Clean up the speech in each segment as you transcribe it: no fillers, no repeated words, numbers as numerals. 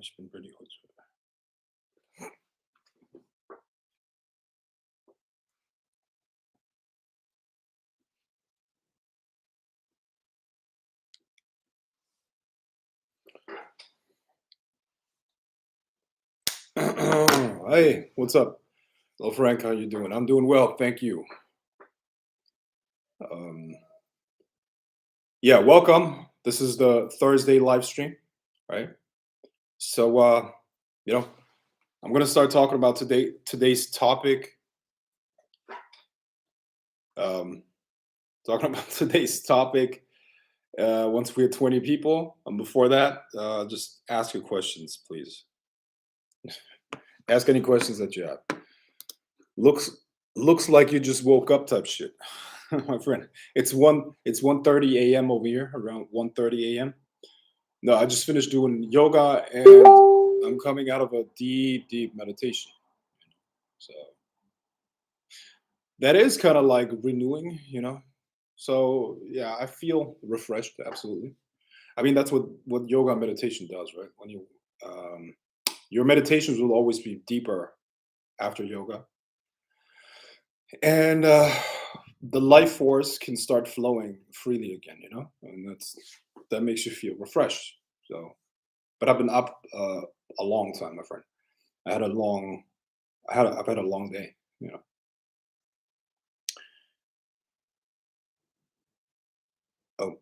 ich bin ready heute. Hey, what's up? Hello, Frank. How you doing? I'm doing well, thank you. Um, yeah, welcome. This is the Thursday live stream, right? So, you know, I'm gonna start talking about today's topic. Um, Talking about today's topic. Once we're 20 people, and before that, just ask your questions, please. Ask any questions that you have. Looks looks like you just woke up type shit, my friend. It's 1:30 a.m. over here, around 1:30 a.m. No, I just finished doing yoga and I'm coming out of a deep meditation. So that is kind of like renewing. So yeah, I feel refreshed, absolutely. I mean, that's what yoga and meditation does, right? When um, your meditations will always be deeper after yoga, and the life force can start flowing freely again, and that makes you feel refreshed. So, but I've been up a long time, my friend. I had a long, I've had a long day. Oh,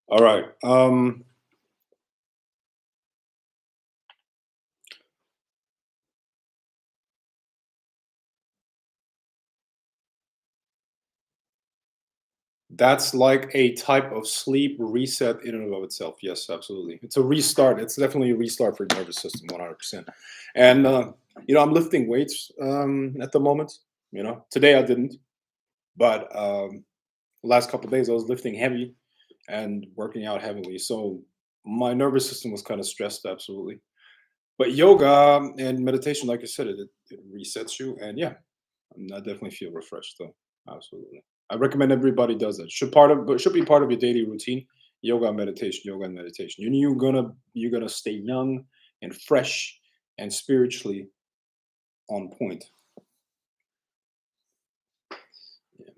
all right. That's like a type of sleep reset in and of itself. Yes, absolutely. It's a restart. It's definitely a restart for your nervous system, 100%. And I'm lifting weights at the moment. Today I didn't, but last couple of days I was lifting heavy and working out heavily. So my nervous system was kind of stressed, absolutely. But yoga and meditation, like I said, it resets you, and yeah, I definitely feel refreshed though. Absolutely. I recommend everybody does that. Should be part of your daily routine. Yoga and meditation. You're gonna stay young and fresh and spiritually on point. Yeah.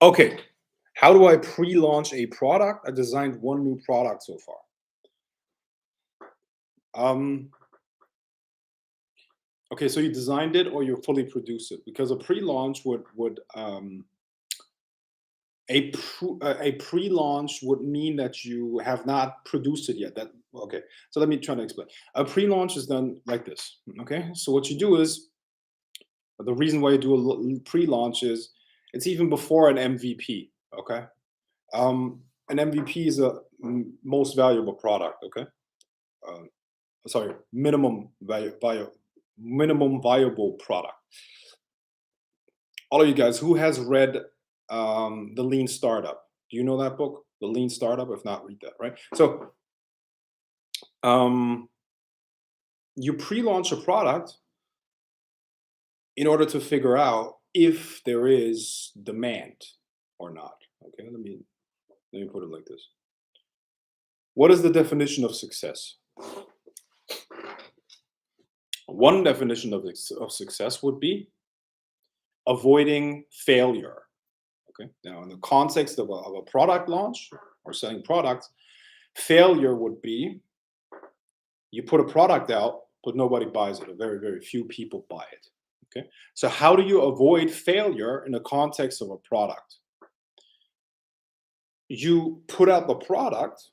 Okay. How do I pre-launch a product? I designed one new product so far. Um, okay, so you designed it or you fully produce it? Because a pre-launch would a pre-launch would mean that you have not produced it yet. That okay. So let me try to explain. A pre-launch is done like this. Okay. So what you do is the reason why you do a pre-launch is it's even before an MVP. Okay. An MVP is a most valuable product. Okay. Uh, Sorry, minimum viable product. All of you guys, who has read the Lean Startup? Do you know that book, The Lean Startup? If not, read that. Right. So um, you pre-launch a product in order to figure out if there is demand or not. Okay. Let me put it like this. What is the definition of success? One definition of success would be avoiding failure. Okay. Now, in the context of a product launch or selling products, failure would be you put a product out, but nobody buys it, or very few people buy it. Okay. So, how do you avoid failure in the context of a product? You put out the product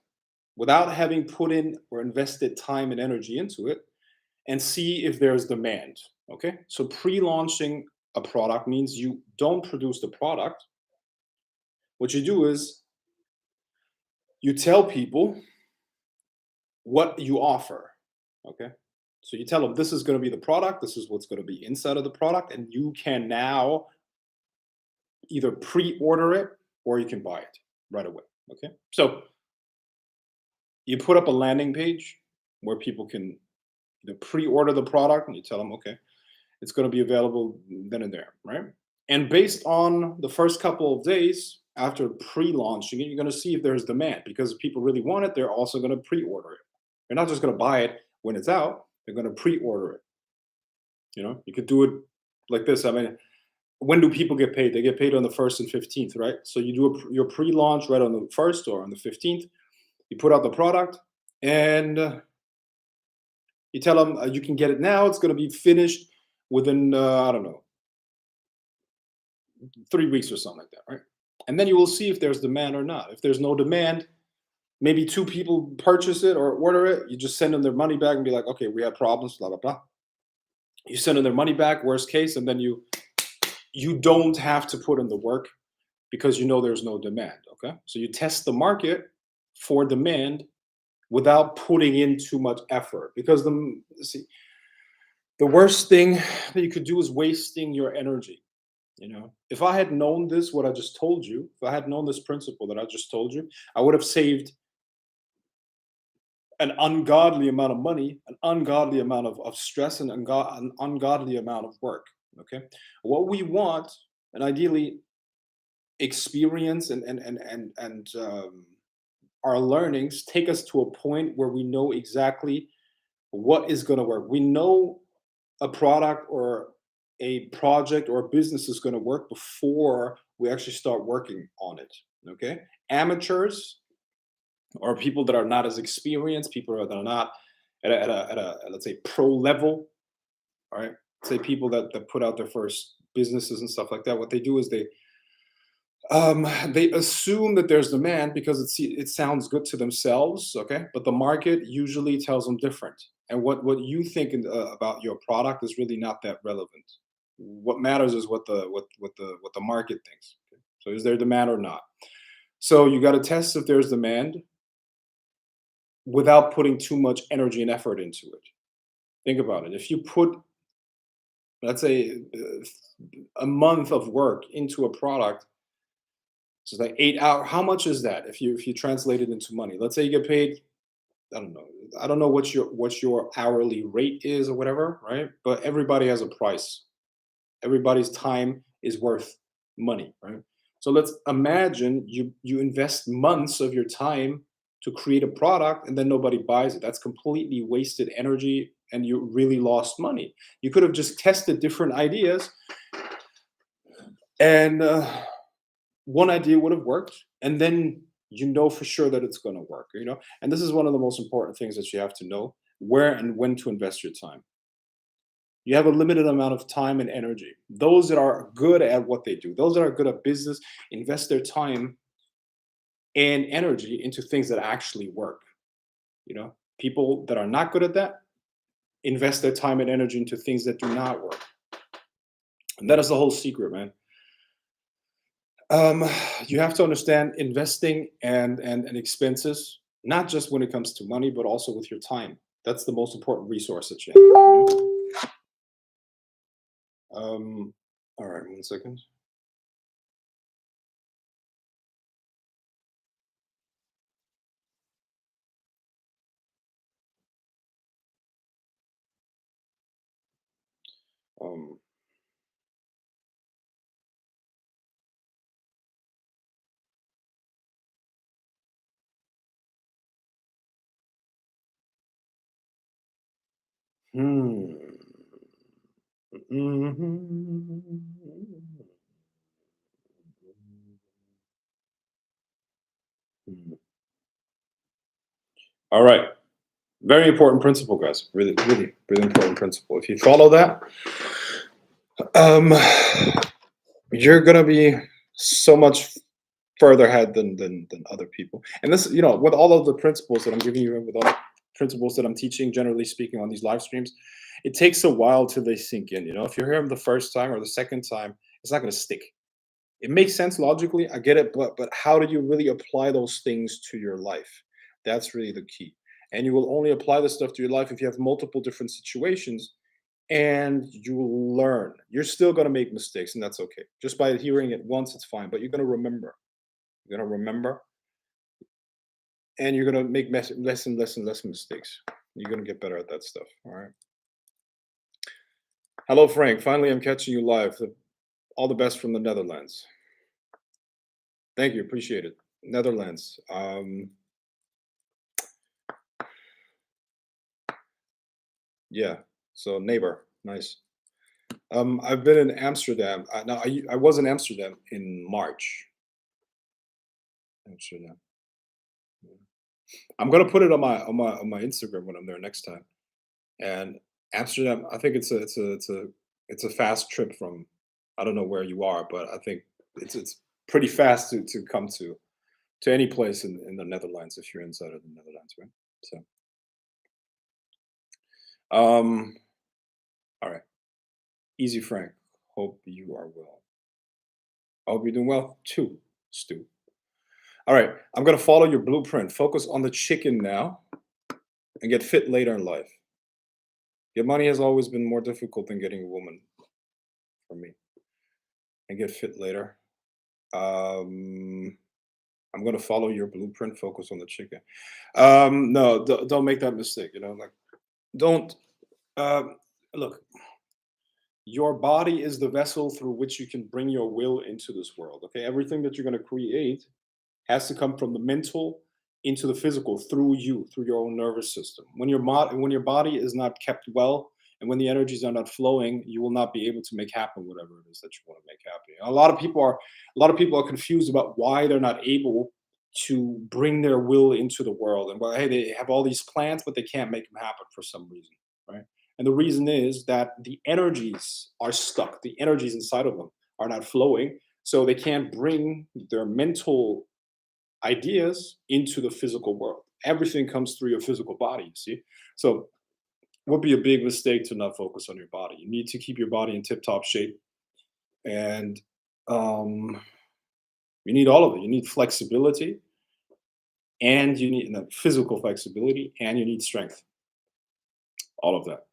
without having put in or invested time and energy into it and see if there's demand. Okay. So, pre launching a product means you don't produce the product, What you do is you tell people what you offer. Okay. So you tell them this is going to be the product, this is what's going to be inside of the product, and you can now either pre-order it or you can buy it right away. Okay. So you put up a landing page where people can either pre-order the product and you tell them, okay, it's going to be available then and there, right? And based on the first couple of days after pre-launching it, you're going to see if there's demand because if people really want it, they're also going to pre-order it. They're not just going to buy it when it's out, they're going to pre-order it. You could do it like this. I mean, when do people get paid? They get paid on the 1st and 15th, right? So you do your pre-launch right on the 1st or on the 15th. You put out the product and you tell them you can get it now. It's going to be finished within, I don't know, 3 weeks or something like that, right? And then you will see if there's demand or not. If there's no demand, maybe 2 people purchase it or order it. You just send them their money back and be like, okay, we have problems, blah, blah, blah. You send them their money back, worst case, and then you don't have to put in the work because you know there's no demand, okay? So you test the market for demand without putting in too much effort because the worst thing that you could do is wasting your energy. If I had known this, what I just told you, if I had known this principle that I just told you, I would have saved an ungodly amount of money, an ungodly amount of stress, and an ungodly amount of work. Okay, what we want, and ideally, experience and our learnings take us to a point where we know exactly what is going to work. We know a product or a project or a business is going to work before we actually start working on it. Okay, amateurs or people that are not as experienced, people that are not at a let's say pro level. All right, say people that put out their first businesses and stuff like that. What they do is they assume that there's demand because it sounds good to themselves, okay? But the market usually tells them different. And what you think about your product is really not that relevant. What matters is what the market thinks. Okay? So is there demand or not? So you got to test if there's demand without putting too much energy and effort into it. Think about it. If you put, let's say, a month of work into a product, so it's like 8 hours. How much is that if you translate it into money? Let's say you get paid. I don't know. I don't know what your hourly rate is or whatever, right? But everybody has a price. Everybody's time is worth money, right? So let's imagine you invest months of your time to create a product and then nobody buys it. That's completely wasted energy and you really lost money. You could have just tested different ideas and one idea would have worked and then you know for sure that it's going to work, and this is one of the most important things that you have to know: where and when to invest your time. You have a limited amount of time and energy. Those that are good at what they do, those that are good at business, invest their time and energy into things that actually work. People that are not good at that invest their time and energy into things that do not work. And that is the whole secret, man. You have to understand investing and expenses, not just when it comes to money, but also with your time. That's the most important resource that you have. All right, 1 second. Um, hmm. Mhm. All right. Very important principle, guys. Really, really, really important principle. If you follow that, um, you're gonna be so much further ahead than other people. And this, with all of the principles that I'm giving you, with all the principles that I'm teaching, generally speaking, on these live streams, it takes a while till they sink in. If you hear them the first time or the second time, it's not gonna stick. It makes sense logically, I get it, but how do you really apply those things to your life? That's really the key. And you will only apply this stuff to your life if you have multiple different situations and you will learn. You're still going to make mistakes, and that's okay. Just by hearing it once, it's fine, but you're going to remember. You're going to remember, and you're going to make less and less and less mistakes. You're going to get better at that stuff. All right. Hello, Frank. Finally, I'm catching you live. All the best from the Netherlands. Thank you. Appreciate it. Netherlands. Yeah. So neighbor. Nice. I've been in Amsterdam. No, I was in Amsterdam in March. Amsterdam. I'm gonna put it on my Instagram when I'm there next time. And Amsterdam, I think it's a fast trip from. I don't know where you are, but I think it's pretty fast to come to any place in the Netherlands if you're inside of the Netherlands, right? So, um, all right, easy, Frank. Hope you are well. I hope you're doing well too, Stu. All right, I'm gonna follow your blueprint. Focus on the chicken now, and get fit later in life. Get money has always been more difficult than getting a woman for me, and get fit later. Um, I'm gonna follow your blueprint. Focus on the chicken. No, don't make that mistake. Like don't um, look. Your body is the vessel through which you can bring your will into this world. Okay, everything that you're gonna create has to come from the mental into the physical through you, through your own nervous system. When your body is not kept well, and when the energies are not flowing, you will not be able to make happen whatever it is that you want to make happen. A lot of people are confused about why they're not able to bring their will into the world, and well, hey, they have all these plans, but they can't make them happen for some reason, right? And the reason is that the energies are stuck. The energies inside of them are not flowing, so they can't bring their mental ideas into the physical world. Everything comes through your physical body, you see? So, would be a big mistake to not focus on your body. You need to keep your body in tip top shape. And um, you need all of it. You need flexibility, and you need physical flexibility, and you need strength. All of that.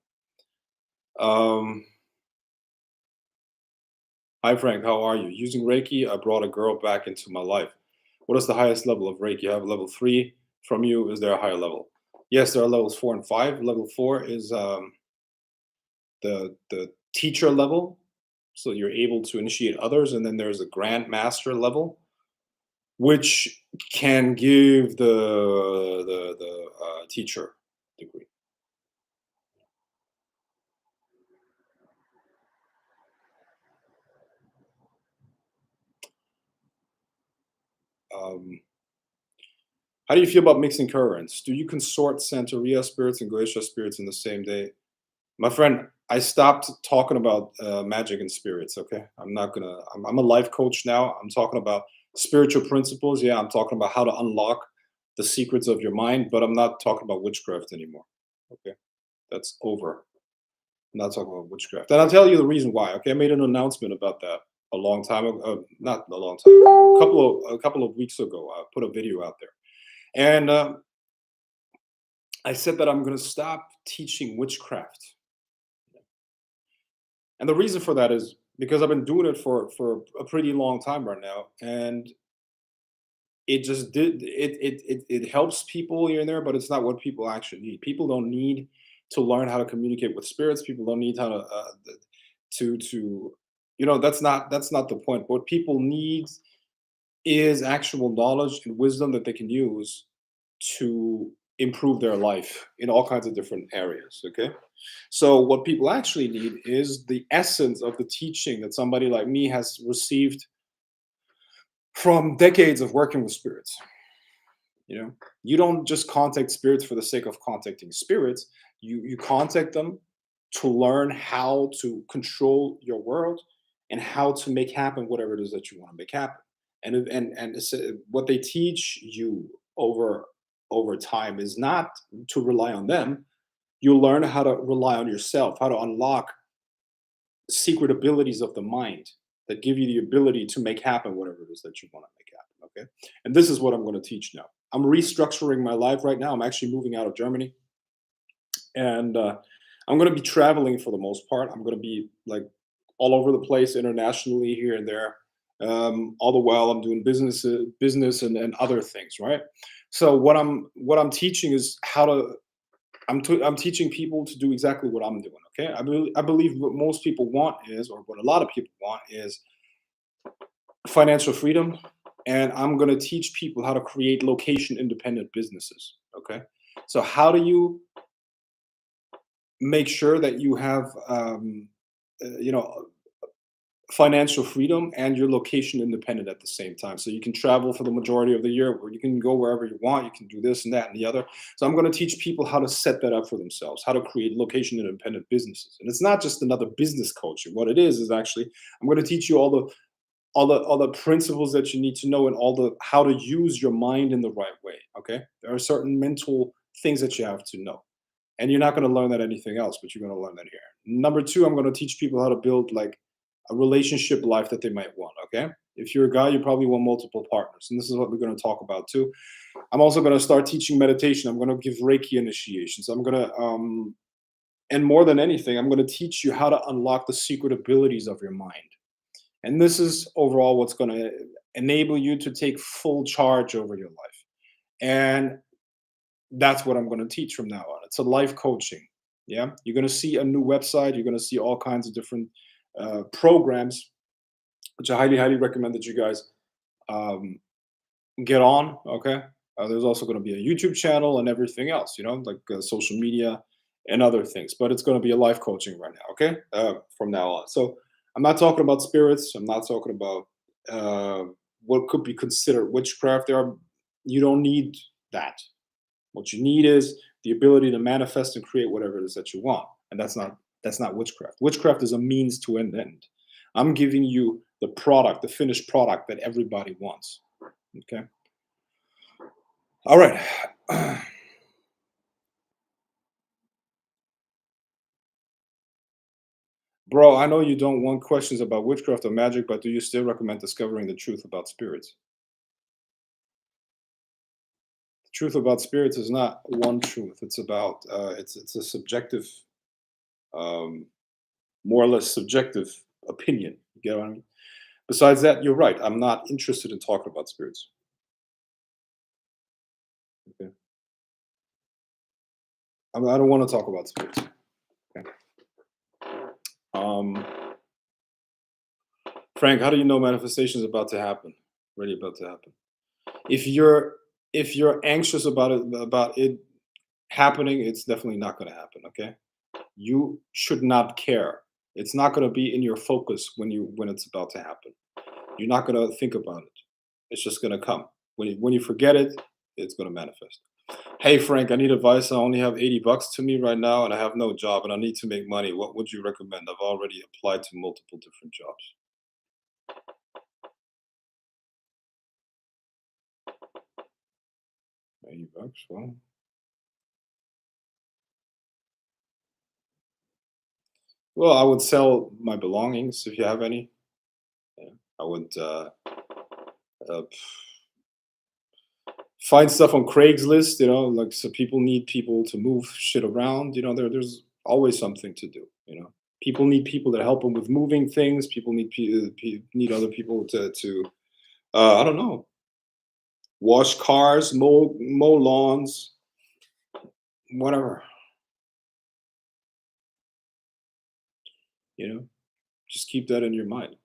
Um, Hi, Frank. How are you? Using Reiki, I brought a girl back into my life. What is the highest level of Reiki? I have level three from you. Is there a higher level? Yes, there are levels four and five. Level four is the teacher level, so you're able to initiate others, and then there's a grand master level, which can give the teacher degree. Um, how do you feel about mixing currents? Do you consort Santeria spirits and Glacial spirits in the same day? My friend, I stopped talking about magic and spirits. Okay, I'm not gonna. I'm a life coach now. I'm talking about spiritual principles. Yeah, I'm talking about how to unlock the secrets of your mind, but I'm not talking about witchcraft anymore. Okay, that's over. I'm not talking about witchcraft, and I'll tell you the reason why. Okay, I made an announcement about that a long time ago. Not a long time. A couple of weeks ago, I put a video out there, and I said that I'm going to stop teaching witchcraft. And the reason for that is because I've been doing it for a pretty long time right now, and it helps people here and there, but it's not what people actually need. People don't need to learn how to communicate with spirits. People don't need how to that's not the point. What people need is actual knowledge and wisdom that they can use to improve their life in all kinds of different areas. Okay. So, what people actually need is the essence of the teaching that somebody like me has received from decades of working with spirits. You don't just contact spirits for the sake of contacting spirits. You contact them to learn how to control your world and how to make happen whatever it is that you want to make happen. What they teach you over time is not to rely on them. You'll learn how to rely on yourself, how to unlock secret abilities of the mind. that give you the ability to make happen whatever it is that you want to make happen. Okay. And this is what I'm going to teach now. I'm restructuring my life right now. I'm actually moving out of Germany, and I'm going to be traveling for the most part. I'm going to be like all over the place internationally here and there. All the while I'm doing business and other things, right? So what I'm teaching is how to. I'm teaching people to do exactly what I'm doing. Okay, I believe what most people want is, or what a lot of people want is, financial freedom, and I'm going to teach people how to create location independent businesses. Okay, so how do you make sure that you have you know, financial freedom and your location independent at the same time, so you can travel for the majority of the year, where you can go wherever you want, you can do this and that and the other. So I'm going to teach people how to set that up for themselves, how to create location independent businesses. And it's not just another business coaching. What it is actually, I'm going to teach you all the principles that you need to know, and all the how to use your mind in the right way. Okay, there are certain mental things that you have to know, and you're not going to learn that anything else, but you're going to learn that here. Number two, I'm going to teach people how to build like a relationship life that they might want. Okay, if you're a guy, you probably want multiple partners, and this is what we're going to talk about too. I'm also going to start teaching meditation. I'm going to give Reiki initiations. I'm going to and more than anything, I'm going to teach you how to unlock the secret abilities of your mind. And this is overall what's going to enable you to take full charge over your life. And that's what I'm going to teach from now on. It's a life coaching. Yeah. You're going to see a new website. You're going to see all kinds of different programs, which I highly, highly recommend that you guys um, get on. Okay. There's also going to be a YouTube channel and everything else, like social media and other things. But it's going to be a life coaching right now. Okay. From now on. So I'm not talking about spirits. I'm not talking about uh, what could be considered witchcraft. You don't need that. What you need is the ability to manifest and create whatever it is that you want. And that's not witchcraft. Witchcraft is a means to an end. I'm giving you the product, the finished product that everybody wants. Okay. All right. Bro, I know you don't want questions about witchcraft or magic, but do you still recommend discovering the truth about spirits? The truth about spirits is not one truth. It's about it's a subjective, um, more or less subjective opinion. You get what I mean? Besides that, you're right. I'm not interested in talking about spirits. Okay. I don't want to talk about spirits. Okay. Um, Frank, how do you know manifestation is about to happen? Really about to happen. If you're if you're anxious about it happening, it's definitely not going to happen. Okay. You should not care. It's not going to be in your focus when it's about to happen. You're not going to think about it. It's just going to come. When you forget it, it's going to manifest. Hey Frank, I need advice. I only have 80 bucks to me right now and I have no job and I need to make money. What would you recommend? I've already applied to multiple different jobs. 80 bucks. Well, I would sell my belongings if you have any. Yeah. I would uh, find stuff on Craigslist, like, so people need people to move shit around. There's always something to do. People need people that help them with moving things. People need other people to I don't know, wash cars, mow lawns, whatever. You know, just keep that in your mind.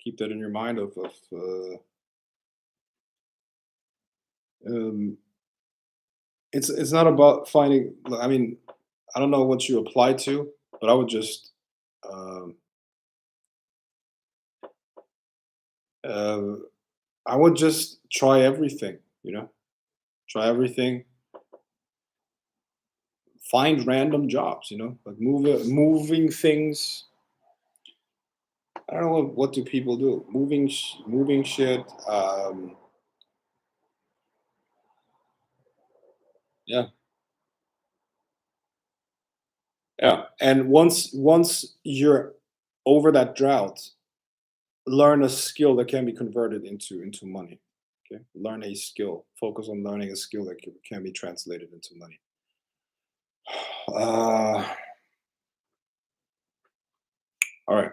Keep that in your mind of um, it's not about finding. I mean, I don't know what you apply to, but I would just um, uh, I would just try everything. Try everything. Find random jobs. Like moving things. I don't know what do people do. Moving shit. Yeah, yeah. And once you're over that drought, learn a skill that can be converted into money. Okay, learn a skill. Focus on learning a skill that can be translated into money. Uh, all right.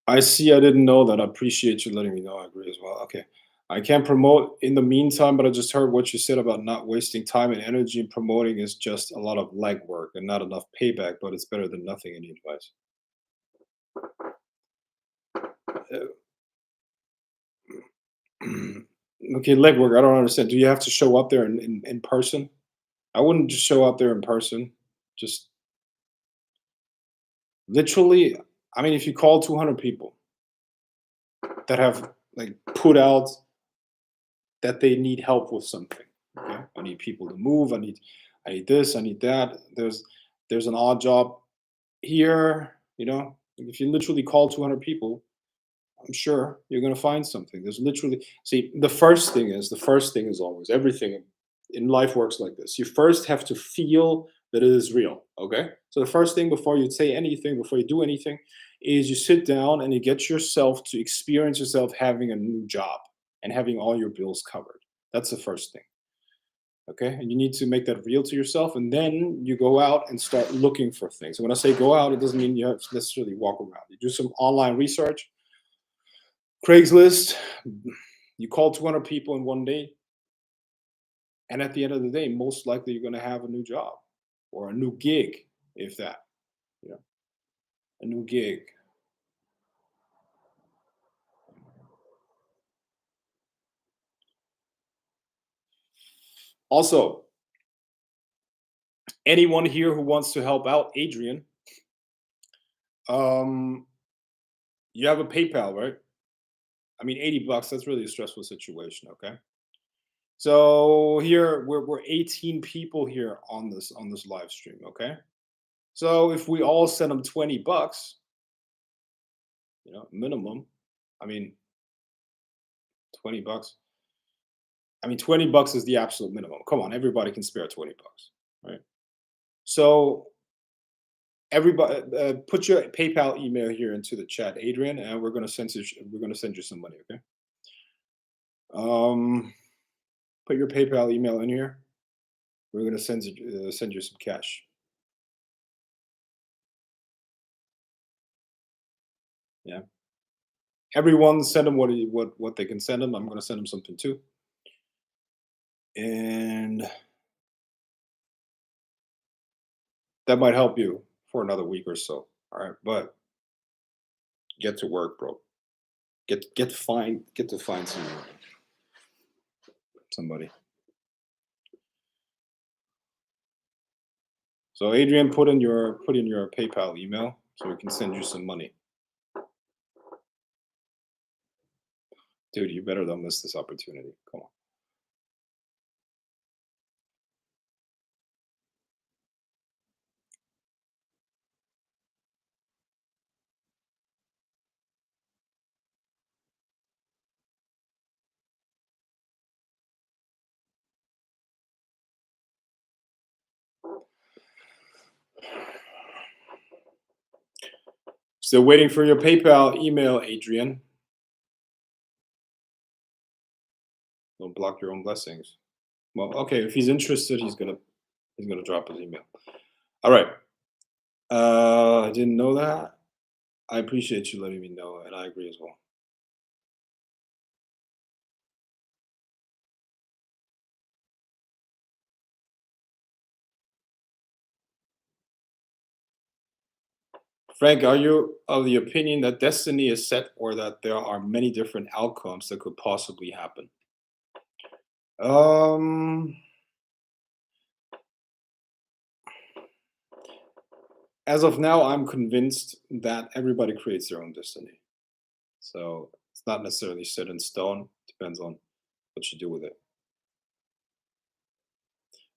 I see. I didn't know that. I appreciate you letting me know. I agree as well. Okay. I can't promote in the meantime, but I just heard what you said about not wasting time and energy. Promoting is just a lot of legwork and not enough payback, but it's better than nothing. Any advice? Okay, legwork. I don't understand. Do you have to show up there in person? I wouldn't just show up there in person. Just literally, I mean, if you call 200 people that have like put out that they need help with something. Okay, I need people to move. I need this. I need that. There's an odd job here. If you literally call 200 people, I'm sure you're gonna find something. There's literally see the first thing is always everything in life works like this. You first have to feel that it is real. Okay, so the first thing before you say anything, before you do anything, is you sit down and you get yourself to experience yourself having a new job and having all your bills covered. That's the first thing. Okay, and you need to make that real to yourself, and then you go out and start looking for things. And when I say go out, it doesn't mean you have to necessarily walk around. You do some online research. Craigslist, you call 200 people in one day, and at the end of the day, most likely you're going to have a new job or a new gig, if that, you know, a new gig. Also, anyone here who wants to help out Adrian, um, you have a PayPal, right? I mean, $80, that's really a stressful situation, okay? So here we're 18 people here on this live stream, okay? So if we all send them $20, minimum, I mean, $20. I mean, $20 is the absolute minimum. Come on, everybody can spare $20, right? So everybody, put your PayPal email here into the chat, Adrian, and we're gonna send you some money. Okay. Um, put your PayPal email in here. We're gonna send you some cash. Yeah. Everyone send them what they can send them. I'm gonna send them something too, and that might help you for another week or so. All right, but get to work, bro. Get to find somebody. So Adrian, put in your PayPal email so we can send you some money. Dude, you better don't miss this opportunity. Come on. Still waiting for your PayPal email, Adrian. Don't block your own blessings. Well, okay, if he's interested, he's gonna drop his email. All right. I didn't know that. I appreciate you letting me know, and I agree as well. Frank, are you of the opinion that destiny is set or that there are many different outcomes that could possibly happen? Um, as of now, I'm convinced that everybody creates their own destiny. So it's not necessarily set in stone. Depends on what you do with it.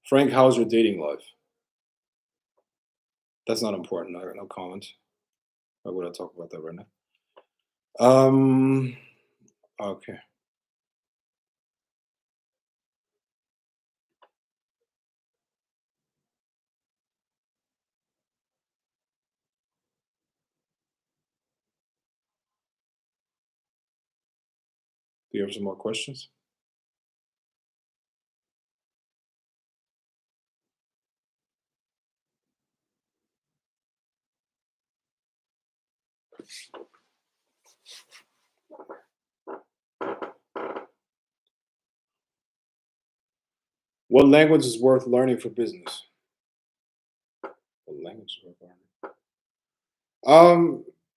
Frank, how's your dating life? That's not important. I got no comment. Why would I talk about that right now? Okay. Do you have some more questions? What language is worth learning for business? What language is worth learning?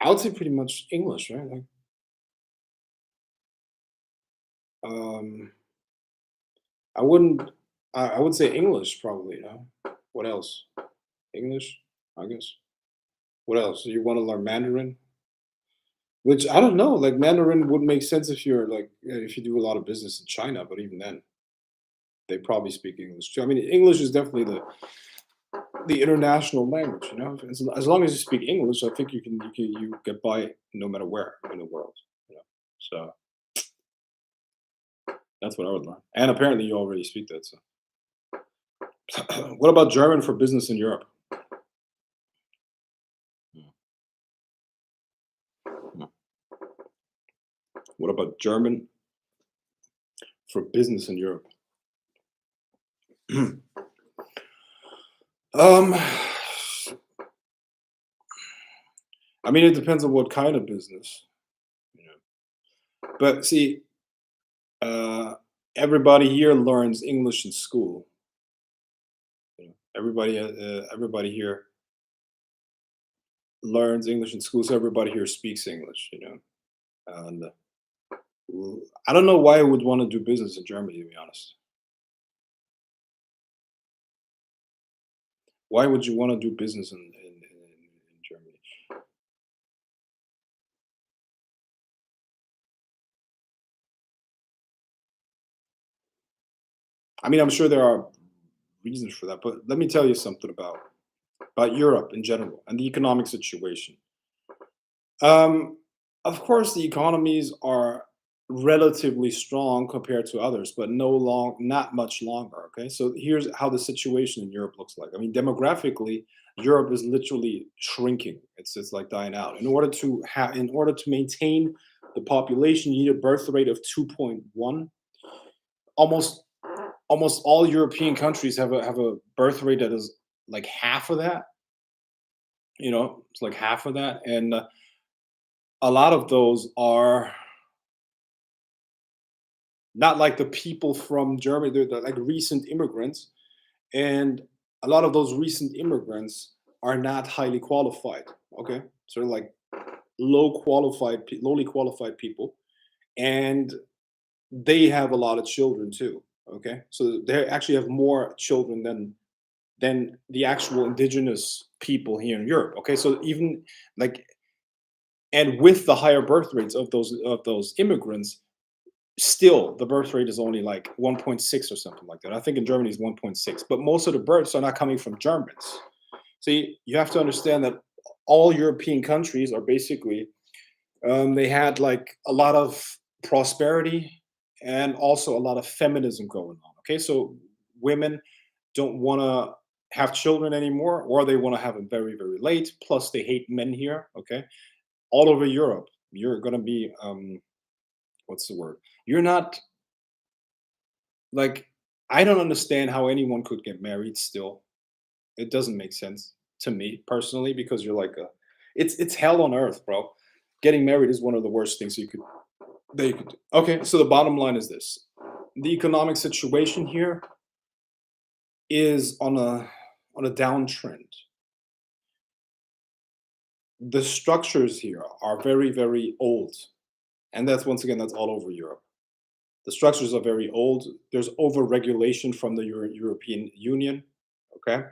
I would say pretty much English, right? Like, um, I wouldn't. I would say English probably. What else? English, I guess. What else? You want to learn Mandarin? Which I don't know. Like Mandarin would make sense if you're like if you do a lot of business in China, but even then, they probably speak English too. I mean, English is definitely the international language. As long as you speak English, I think you get by no matter where in the world. You know, so that's what I would learn. And apparently, you already speak that. So, what about German for business in Europe? Hmm. What about German for business in Europe? um, I mean, it depends on what kind of business. You know. But see, uh, everybody here learns English in school. Everybody here learns English in school, so everybody here speaks English. And I don't know why I would want to do business in Germany. To be honest, why would you want to do business in Germany? I mean, I'm sure there are reasons for that, but let me tell you something about Europe in general and the economic situation. Um, of course, the economies are relatively strong compared to others, but not much longer. Okay, so here's how the situation in Europe looks like. I mean, demographically, Europe is literally shrinking. It's like dying out. In order to maintain the population, you need a birth rate of 2.1. Almost almost all European countries have a birth rate that is like half of that. It's like half of that, and a lot of those are not like the people from Germany. They're like recent immigrants, and a lot of those recent immigrants are not highly qualified. Okay, so they're like lowly qualified people, and they have a lot of children too. Okay, so they actually have more children than the actual indigenous people here in Europe. Okay, so even like and with the higher birth rates of those immigrants, still the birth rate is only like 1.6 or something like that. I think in Germany is 1.6, but most of the births are not coming from Germans. See, you have to understand that all European countries are basically they had like a lot of prosperity and also a lot of feminism going on. Okay, so women don't want to have children anymore, or they want to have them very, very late. Plus, they hate men here. Okay, all over Europe, you're gonna be what's the word? You're not like I don't understand how anyone could get married still. It doesn't make sense to me personally because you're like a it's hell on earth, bro. Getting married is one of the worst things you could do. Okay, so the bottom line is this. The economic situation here is on a downtrend. The structures here are very, very old. And that's once again, that's all over Europe. The structures are very old. There's over-regulation from the European Union. Okay.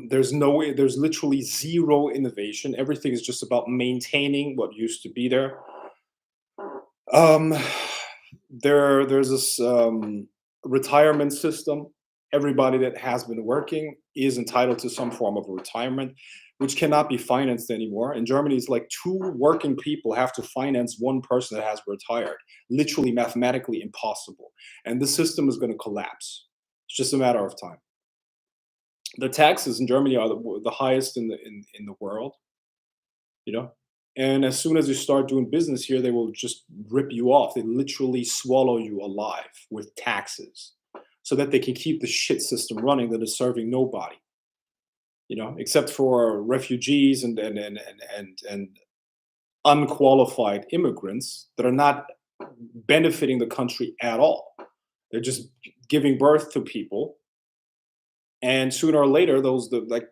There's no way, there's literally zero innovation. Everything is just about maintaining what used to be there. Um, there's this retirement system. Everybody that has been working is entitled to some form of a retirement, which cannot be financed anymore. In Germany, it's like two working people have to finance one person that has retired. Literally, mathematically impossible. And the system is going to collapse. It's just a matter of time. The taxes in Germany are the highest in the world. You know, And as soon as you start doing business here, they will just rip you off. They literally swallow you alive with taxes so that they can keep the shit system running that is serving nobody, except for refugees and unqualified immigrants that are not benefiting the country at all. They're just giving birth to people, and sooner or later, those the like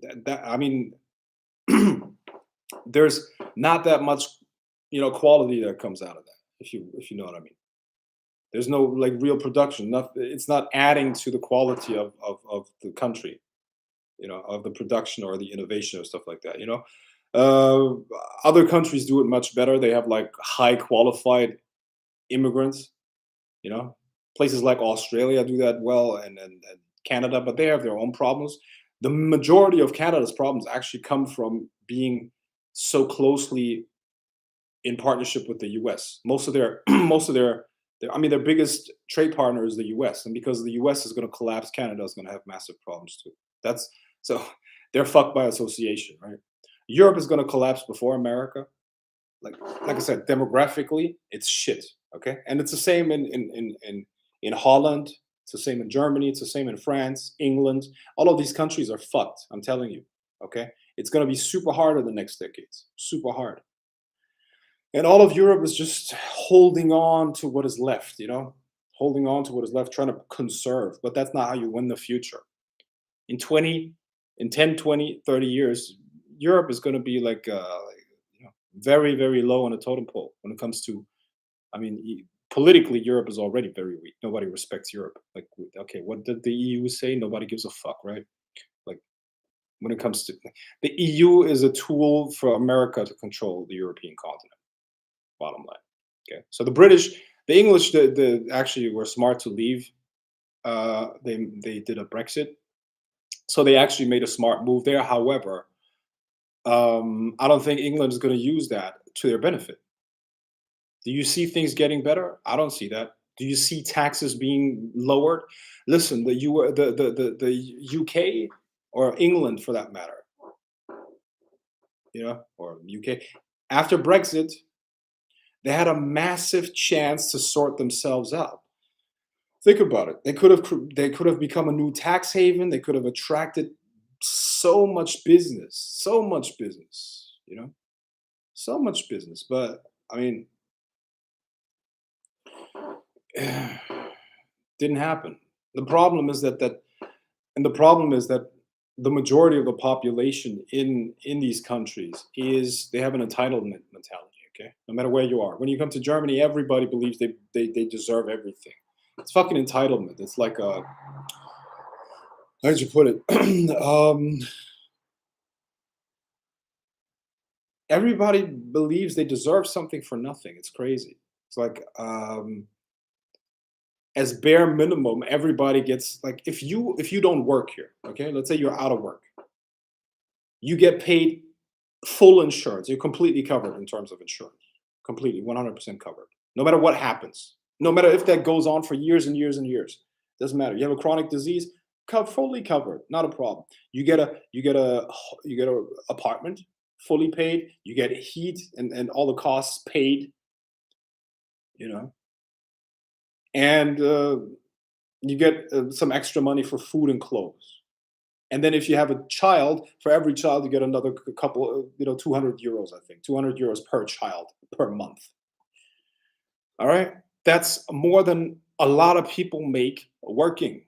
that. I mean, there's not that much, quality that comes out of that. If you know what I mean. There's no like real production. It's not adding to the quality of the country, of the production or the innovation or stuff like that. Uh, Other countries do it much better. They have like high qualified immigrants. You know, Places like Australia do that well, and Canada, but they have their own problems. The majority of Canada's problems actually come from being so closely in partnership with the U.S. Most of their I mean, their biggest trade partner is the U.S. And because the U.S. is going to collapse, Canada is going to have massive problems too. That's so they're fucked by association, right? Europe is going to collapse before America. Like like I said, demographically, it's shit. Okay, and it's the same in Holland. It's the same in Germany. It's the same in France, England. All of these countries are fucked. I'm telling you. Okay, it's going to be super hard in the next decades. Super hard. And all of Europe is just holding on to what is left. Holding on to what is left, trying to conserve. But that's not how you win the future. In 20, in 10, 20, 30 years, Europe is going to be like very, very low on the totem pole when it comes to, I mean, politically, Europe is already very weak. Nobody respects Europe. Like, okay, what did the EU say? Nobody gives a fuck, right? Like, when it comes to the EU is a tool for America to control the European continent. Bottom line. Okay, so the English, the actually were smart to leave. They did a Brexit, so they actually made a smart move there. However, I don't think England is going to use that to their benefit. Do you see things getting better? I don't see that. Do you see taxes being lowered? Listen, the UK or England for that matter, or UK after Brexit, they had a massive chance to sort themselves out. Think about it. They could have become a new tax haven. They could have attracted so much business, so much business. But I mean, didn't happen. The problem is and the problem is that the majority of the population in these countries is they have an entitlement mentality. Okay, no matter where you are. When you come to Germany, everybody believes they deserve everything. It's fucking entitlement. It's like a how did you put it? Everybody believes they deserve something for nothing. It's crazy. It's like as bare minimum, everybody gets like if you don't work here, okay, let's say you're out of work, you get paid full insurance. You're completely covered in terms of insurance, completely 100% covered, no matter what happens, no matter if that goes on for years and years and years. Doesn't matter. You have a chronic disease, fully covered, not a problem. You get a apartment fully paid. You get heat and all the costs paid. You know, and you get some extra money for food and clothes. And then if you have a child, for every child you get another couple, 200 euros, I think, 200 euros per child per month. All right, that's more than a lot of people make working.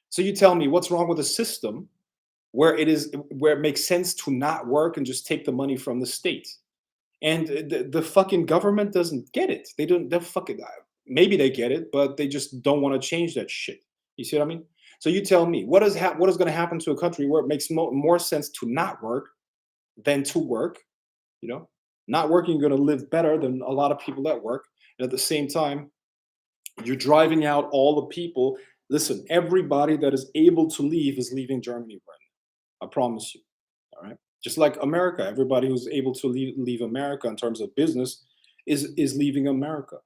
So you tell me what's wrong with a system where it makes sense to not work and just take the money from the state. And the fucking government doesn't get it. They don't. They're fucking. Maybe they get it, but they just don't want to change that shit. You see what I mean? So you tell me what is going to happen to a country where it makes more sense to not work than to work? Not working, you're going to live better than a lot of people that work, and at the same time, you're driving out all the people. Listen, everybody that is able to leave is leaving Germany right now. I promise you. All right. Just like America, everybody who's able to leave America in terms of business is leaving America.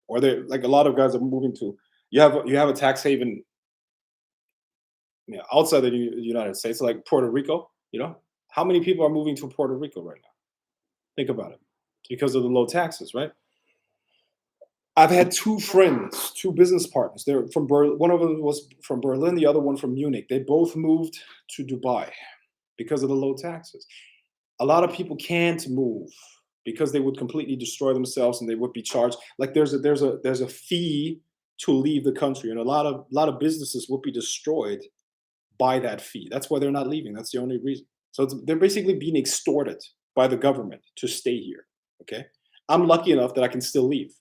Or they like a lot of guys are moving to. You have a tax haven, outside the United States, like Puerto Rico. How many people are moving to Puerto Rico right now? Think about it. Because of the low taxes, right? I've had two friends, two business partners. They're from Berlin. One of them was from Berlin, the other one from Munich. They both moved to Dubai because of the low taxes. A lot of people can't move because they would completely destroy themselves and they would be charged. Like there's a fee to leave the country, and a lot of businesses would be destroyed by that fee. That's why they're not leaving. That's the only reason. So they're basically being extorted by the government to stay here. Okay, I'm lucky enough that I can still leave.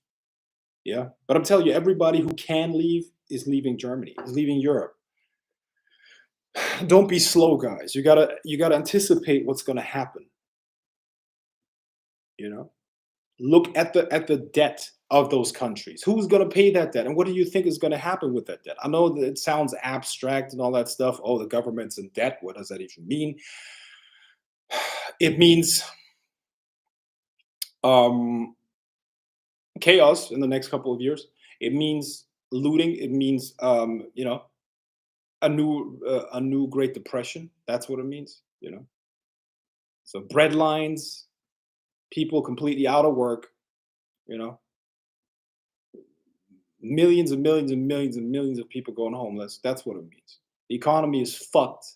Yeah, but I'm telling you, everybody who can leave is leaving Germany, is leaving Europe. Don't be slow, guys. You gotta anticipate what's gonna happen. You know, look at the debt of those countries. Who's gonna pay that debt, and what do you think is gonna happen with that debt? I know that it sounds abstract and all that stuff. Oh, the government's in debt. What does that even mean? It means um, chaos in the next couple of years. It means looting. It means a new Great Depression. That's what it means. So bread lines, people completely out of work. You know, millions and millions and millions and millions of people going homeless. That's what it means. The economy is fucked.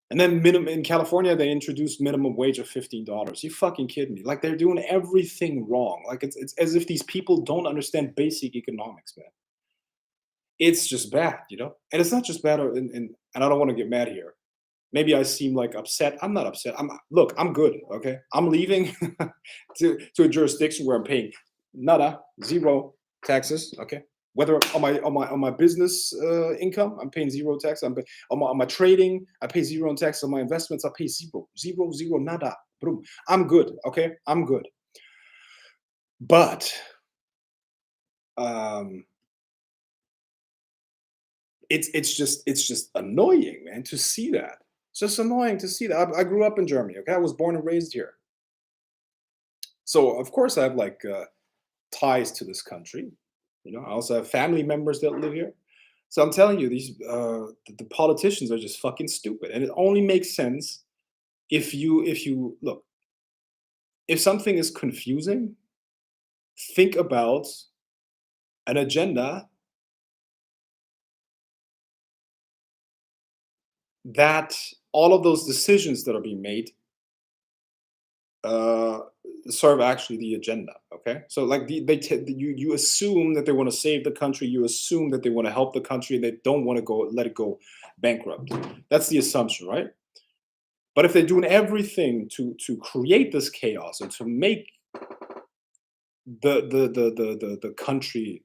And then minimum in California, they introduced minimum wage of $15. You fucking kidding me? Like they're doing everything wrong. Like it's as if these people don't understand basic economics, man. It's just bad. And it's not just bad. And I don't want to get mad here. Maybe I seem like upset. I'm not upset. Look. I'm good. Okay, I'm leaving to a jurisdiction where I'm paying nada, zero taxes. Okay, whether on my business income, I'm paying zero tax. On my trading, I pay zero in tax. On my investments, I pay zero, zero, zero, nada. Boom. I'm good. Okay, I'm good. But um, it's just annoying, man, to see that. It's just annoying to see that. I grew up in Germany. Okay, I was born and raised here, so of course I have like ties to this country. I also have family members that live here. So I'm telling you, the politicians are just fucking stupid, and it only makes sense if you look. If something is confusing, think about an agenda that all of those decisions that are being made uh, serve actually the agenda. Okay, so like you assume that they want to save the country, you assume that they want to help the country, and they don't want to let it go bankrupt. That's the assumption, right? But if they're doing everything to create this chaos and to make the country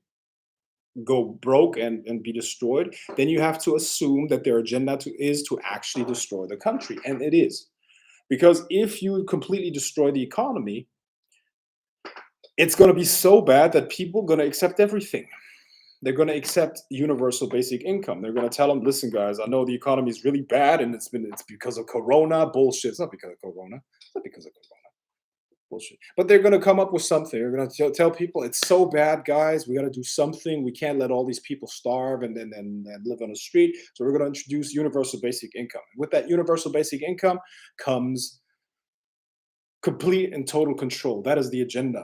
go broke and be destroyed, then you have to assume that their agenda is to actually destroy the country, and it is. Because if you completely destroy the economy, it's going to be so bad that people are going to accept everything. They're going to accept universal basic income. They're going to tell them, listen, guys, I know the economy is really bad and it's because of Corona. Bullshit. It's not because of Corona. It's not because of Corona. Bullshit. But they're going to come up with something. They're going to tell people it's so bad, guys. We got to do something. We can't let all these people starve and live on the street. So we're going to introduce universal basic income. With that universal basic income comes complete and total control. That is the agenda.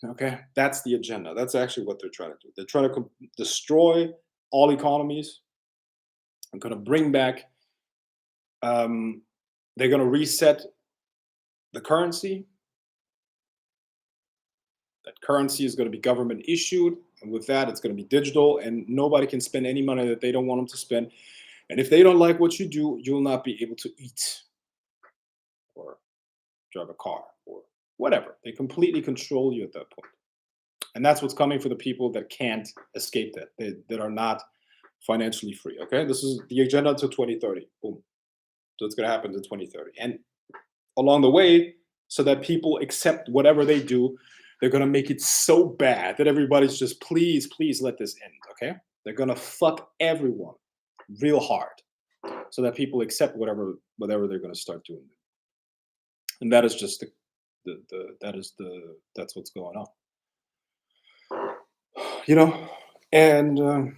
Okay, that's the agenda. That's actually what they're trying to do. They're trying to destroy all economies. I'm going to bring back. They're going to reset the currency. That currency is going to be government issued, and with that, it's going to be digital, and nobody can spend any money that they don't want them to spend. And if they don't like what you do, you'll not be able to eat or drive a car or whatever. They completely control you at that point. And that's what's coming for the people that can't escape that are not financially free. Okay, this is the agenda until 2030. Boom. So it's going to happen to 2030, and along the way, so that people accept whatever they do, they're going to make it so bad that everybody's just please, please let this end. Okay, they're going to fuck everyone real hard, so that people accept whatever they're going to start doing, and that is just that's what's going on. You know, and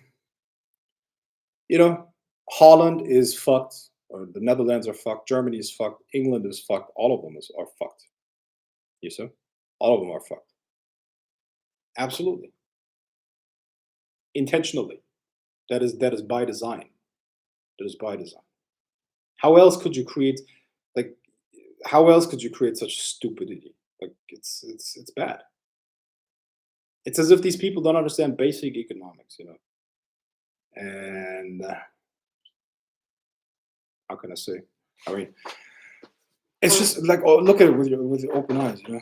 Holland is fucked. or the Netherlands are fucked, Germany is fucked, England is fucked, all of them are fucked. You see? All of them are fucked. Absolutely. Intentionally. That is by design. That is by design. How else could you create like how else could you create such stupidity? Like it's bad. It's as if these people don't understand basic economics, you know. And how can I say? I mean, it's just like, oh, look at it with your open eyes, you know.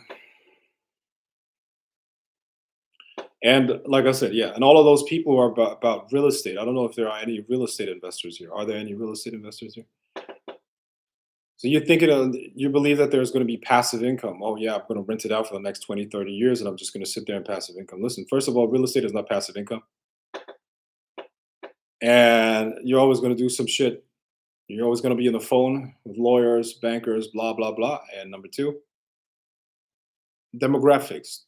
And like I said, yeah, and all of those people are about real estate. I don't know if there are any real estate investors here. Are there any real estate investors here? So you're thinking you believe that there's going to be passive income. Oh yeah, I'm going to rent it out for the next 20, 30 years and I'm just going to sit there and passive income. Listen, first of all, real estate is not passive income. And you're always going to do some shit. You're always going to be on the phone with lawyers, bankers, blah, blah, blah. And number two, demographics.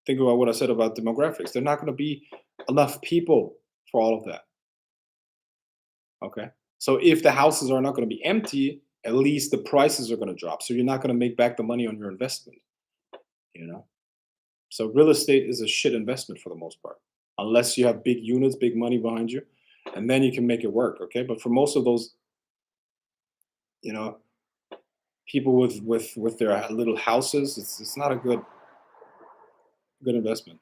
Think about what I said about demographics. There are not going to be enough people for all of that. Okay. So if the houses are not going to be empty, at least the prices are going to drop. So you're not going to make back the money on your investment, you know? So real estate is a shit investment for the most part, unless you have big units, big money behind you, and then you can make it work. Okay. But for most of those, you know, people with their little houses, it's not a good investment.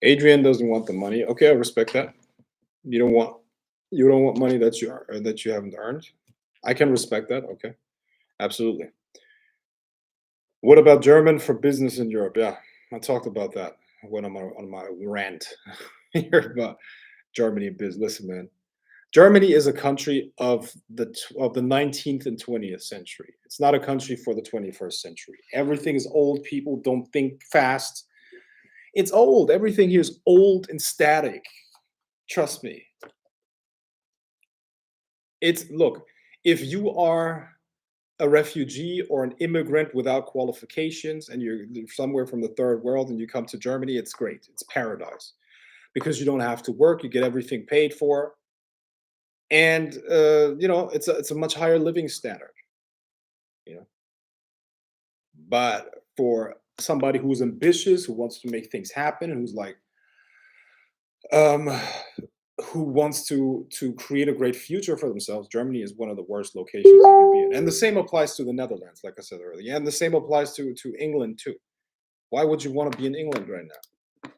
Adrian doesn't want the money. Okay, I respect that. You don't want money that you haven't earned. I can respect that. Okay, absolutely. What about German for business in Europe? Yeah, I talked about that when I'm on my rant here about Germany and business. Listen, man, Germany is a country of the 19th and 20th century. It's not a country for the 21st century. Everything is old. People don't think fast. It's old. Everything here is old and static. Trust me. It's look, if you are a refugee or an immigrant without qualifications and you're somewhere from the third world and you come to Germany, it's great. It's paradise because you don't have to work, you get everything paid for, and it's a much higher living standard, you know. But for somebody who's ambitious, who wants to make things happen, who's like um who wants to create a great future for themselves, Germany is one of the worst locations you can be in. And the same applies to the Netherlands, like I said earlier. And the same applies to England too. Why would you want to be in England right now?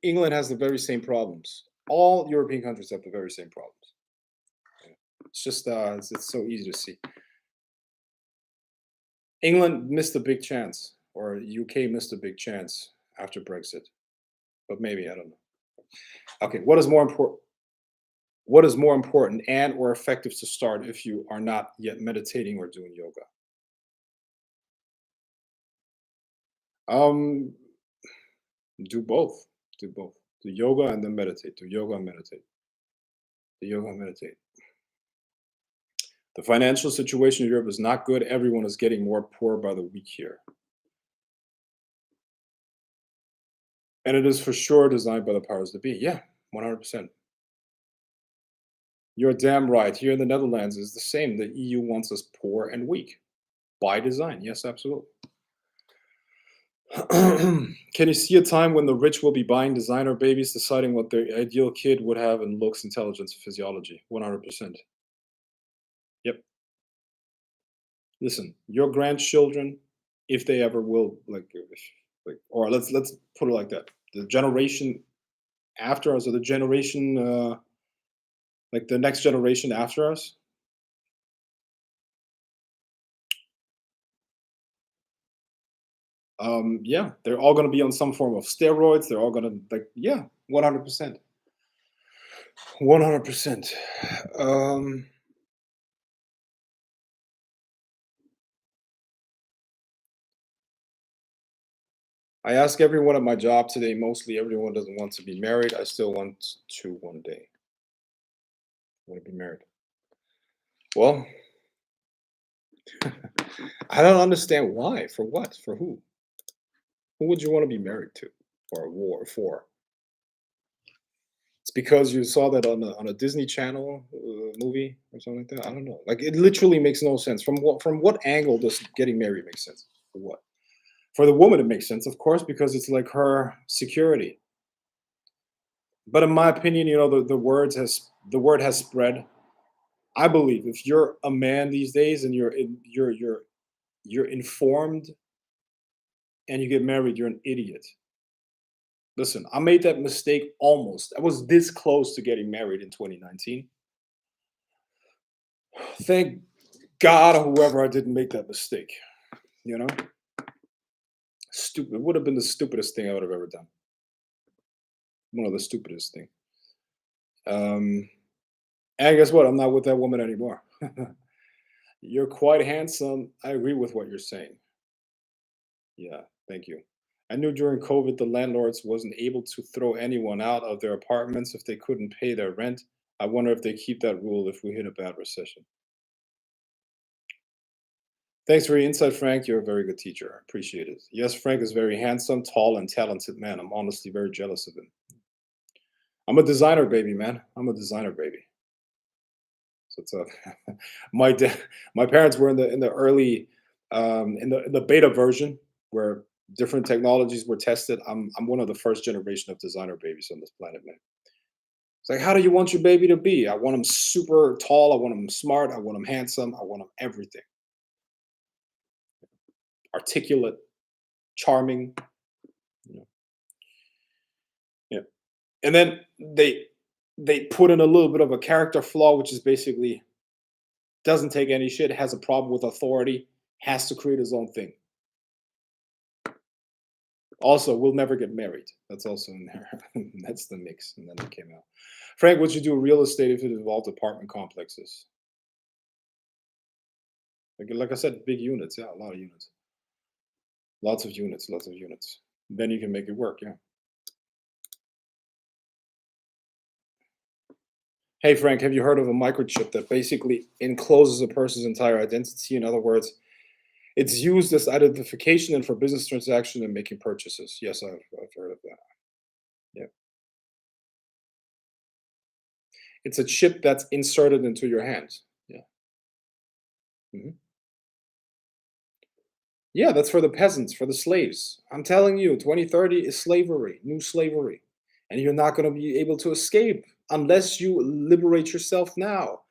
England has the very same problems. All European countries have the very same problems. It's just it's so easy to see. England missed a big chance, or UK missed a big chance after Brexit. But maybe I don't know. Okay, what is more important? What is more important and or effective to start if you are not yet meditating or doing yoga? Um, do both. Do both. Do yoga and then meditate. Do yoga and meditate. Do yoga and meditate. The financial situation in Europe is not good. Everyone is getting more poor by the week here. And it is for sure designed by the powers that be. Yeah, 100%. You're damn right. Here in the Netherlands is the same. The EU wants us poor and weak by design. Yes, absolutely. Can you see a time when the rich will be buying designer babies, deciding what their ideal kid would have in looks, intelligence, physiology? 100%. Yep. Listen, your grandchildren, if they ever will, or let's put it like that: the generation after us, or the generation, like the next generation after us. Yeah, they're all going to be on some form of steroids. They're all going to yeah, 100%, 100%. Um, I ask everyone at my job today. Mostly everyone doesn't want to be married. I still want to one day. Want to be married. Well, I don't understand why. For what? For who? Who would you want to be married to? Or a war for? It's because you saw that on a Disney Channel movie or something like that. I don't know. Like it literally makes no sense. From what angle does getting married make sense? For what? For the woman, it makes sense, of course, because it's like her security. But in my opinion, the word has spread. I believe if you're a man these days and you're informed and you get married, you're an idiot. Listen, I made that mistake almost. I was this close to getting married in 2019. Thank God or whoever I didn't make that mistake. You know? Stupid. It would have been the stupidest thing I would have ever done. One of the stupidest things. Um, and guess what? I'm not with that woman anymore. You're quite handsome. I agree with what you're saying. Yeah, thank you. I knew during COVID the landlords wasn't able to throw anyone out of their apartments if they couldn't pay their rent. I wonder if they keep that rule if we hit a bad recession. Thanks for your insight, Frank. You're a very good teacher. I appreciate it. Yes, Frank is very handsome, tall, and talented man. I'm honestly very jealous of him. I'm a designer baby, man. I'm a designer baby. So it's my my parents were in the early in the beta version where different technologies were tested. I'm one of the first generation of designer babies on this planet, man. It's like, how do you want your baby to be? I want him super tall. I want him smart. I want him handsome. I want him everything. Articulate, charming. You know. Yeah. And then they put in a little bit of a character flaw, which is basically doesn't take any shit, has a problem with authority, has to create his own thing. Also, we'll never get married. That's also in there. That's the mix. And then it came out. Frank, would you do real estate if it involved apartment complexes? Like I said, big units. Yeah, a lot of units. Lots of units, lots of units. Then you can make it work. Yeah. Hey, Frank, have you heard of a microchip that basically encloses a person's entire identity? In other words, it's used as identification and for business transaction and making purchases. Yes, I've heard of that. Yeah. It's a chip that's inserted into your hands. Yeah. Mhm. Yeah, that's for the peasants, for the slaves. I'm telling you, 2030 is slavery, new slavery. And you're not going to be able to escape unless you liberate yourself now.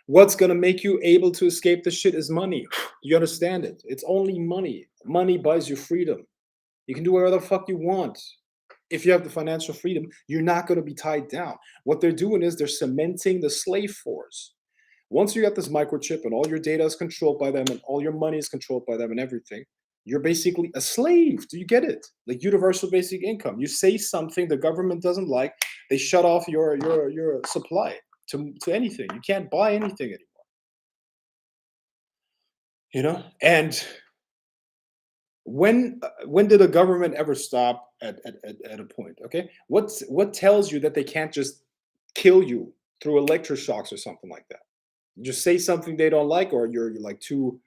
What's going to make you able to escape the shit is money. You understand it? It's only money. Money buys you freedom. You can do whatever the fuck you want. If you have the financial freedom, you're not going to be tied down. What they're doing is they're cementing the slave force. Once you get this microchip and all your data is controlled by them and all your money is controlled by them and everything, you're basically a slave. Do you get it? Like universal basic income. You say something the government doesn't like, they shut off your supply to anything. You can't buy anything anymore. And when did a government ever stop at a point? Okay, what tells you that they can't just kill you through electroshocks or something like that? Just say something they don't like, or you're like too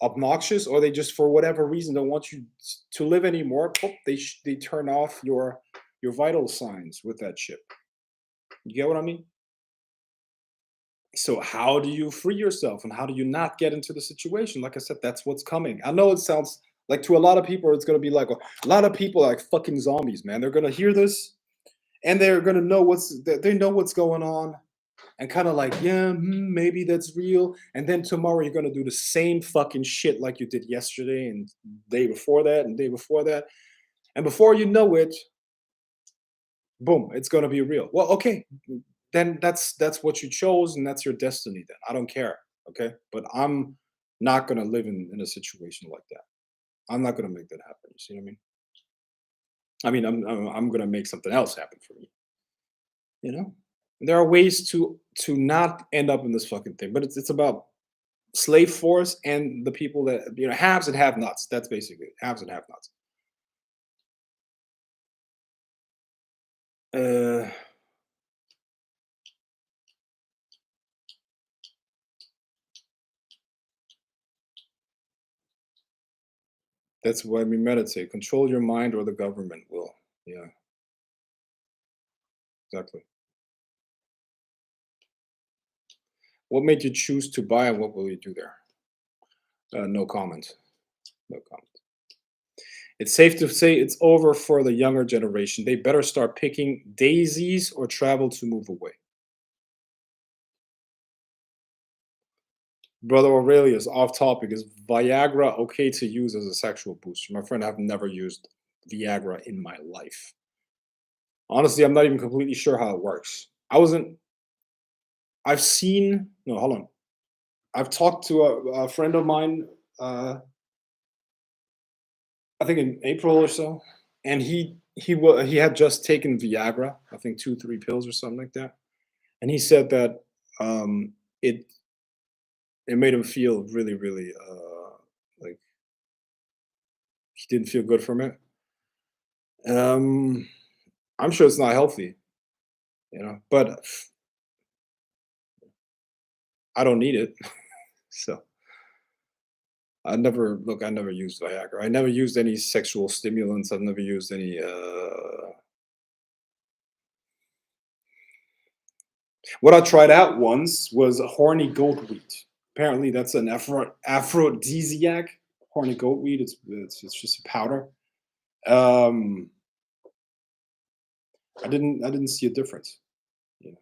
obnoxious, or they just for whatever reason don't want you to live anymore. Boop, they turn off your vital signs with that chip. You get what I mean? So how do you free yourself, and how do you not get into the situation? Like I said, that's what's coming. I know it sounds like to a lot of people it's going to be like a lot of people are like fucking zombies, man. They're going to hear this and they're going to know they know what's going on, and kind of like, yeah, maybe that's real. And then tomorrow you're gonna do the same fucking shit like you did yesterday and day before that and day before that. And before you know it, boom, it's gonna be real. Well, okay, then that's what you chose and that's your destiny then. I don't care. Okay. But I'm not gonna live in a situation like that. I'm not gonna make that happen. You see what I mean? I'm gonna make something else happen for me. You know? There are ways to not end up in this fucking thing, but it's about slave force and the people that haves and have nots. That's basically it. Haves and have nots. That's why we meditate. Control your mind or the government will. Yeah, exactly. What made you choose to buy and what will you do there? No comment. No comment. It's safe to say it's over for the younger generation. They better start picking daisies or travel to move away. Brother Aurelius, off topic. Is Viagra okay to use as a sexual booster? My friend, I've never used Viagra in my life. Honestly, I'm not even completely sure how it works. I've seen, no, hold on. I've talked to a friend of mine, I think in April or so, and he had just taken Viagra, I think 2, 3 pills or something like that, and he said that it made him feel really, really like he didn't feel good from it. Um, I'm sure it's not healthy, but I don't need it, so I never used Viagra. I never used any sexual stimulants. I've never used any. What I tried out once was horny goatweed. Apparently, that's an aphrodisiac. Horny goatweed. It's just a powder. Um, I didn't see a difference. You know,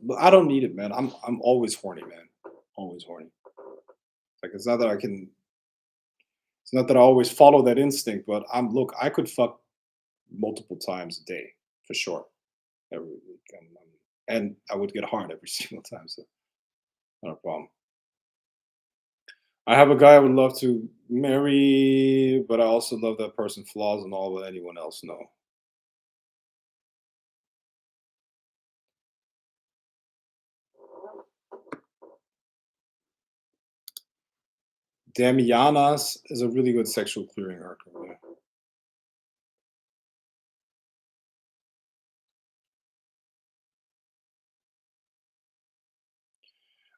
but I don't need it, man. I'm always horny, man. Always horny. Like it's not that I can. It's not that I always follow that instinct, but I could fuck multiple times a day for sure. Every week, and I would get hard every single time. So not a problem. I have a guy I would love to marry, but I also love that person flaws and all, but anyone else, no. Damianas is a really good sexual clearing arc. Yeah.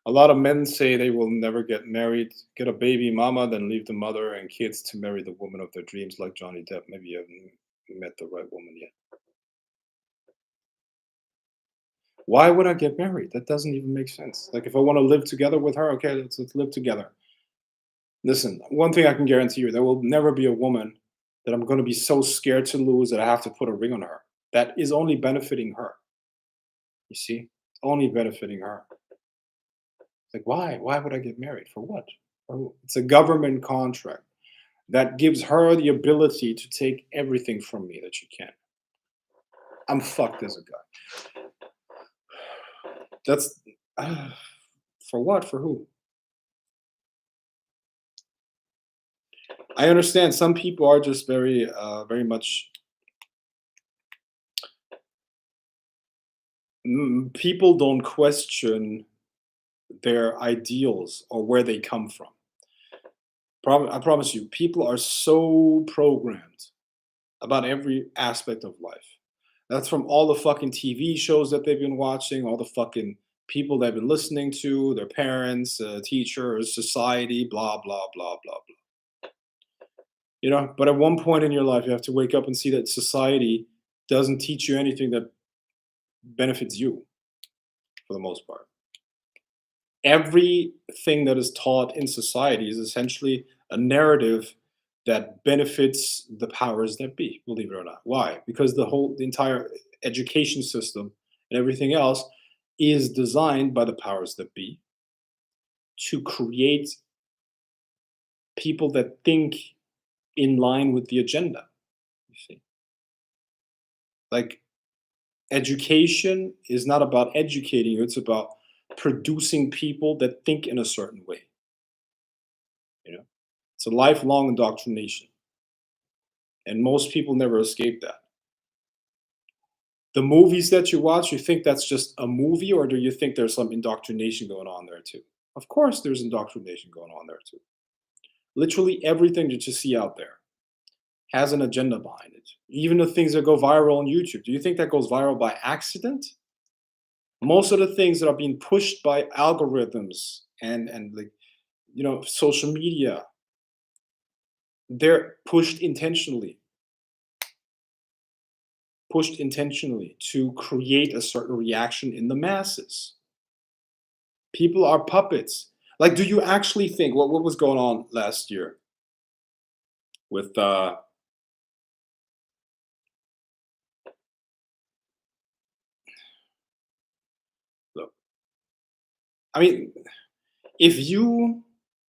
A lot of men say they will never get married, get a baby mama, then leave the mother and kids to marry the woman of their dreams, like Johnny Depp. Maybe you haven't met the right woman yet. Why would I get married? That doesn't even make sense. Like, if I want to live together with her, okay, let's live together. Listen, one thing I can guarantee you, there will never be a woman that I'm going to be so scared to lose that I have to put a ring on her. That is only benefiting her. You see? Only benefiting her. Like, why? Why would I get married? For what? It's a government contract that gives her the ability to take everything from me that she can. I'm fucked as a guy. That's for what? For who? I understand some people are just very, very much. People don't question their ideals or where they come from. I promise you, people are so programmed about every aspect of life. That's from all the fucking TV shows that they've been watching, all the fucking people they've been listening to, their parents, teachers, society, blah, blah, blah, blah, blah. But at one point in your life, you have to wake up and see that society doesn't teach you anything that benefits you for the most part. Everything that is taught in society is essentially a narrative that benefits the powers that be, believe it or not. Why? Because the entire education system and everything else is designed by the powers that be to create people that think in line with the agenda. You see, like, education is not about educating you, it's about producing people that think in a certain way. You know, it's a lifelong indoctrination, and most people never escape that. The movies that you watch, you think that's just a movie, or do you think there's some indoctrination going on there too? Of course, there's indoctrination going on there too. Literally everything that you see out there has an agenda behind it. Even the things that go viral on YouTube. Do you think that goes viral by accident? Most of the things that are being pushed by algorithms and like social media, They're pushed intentionally to create a certain reaction in the masses. People are puppets. Like, do you actually think what was going on last year with look, I mean, if you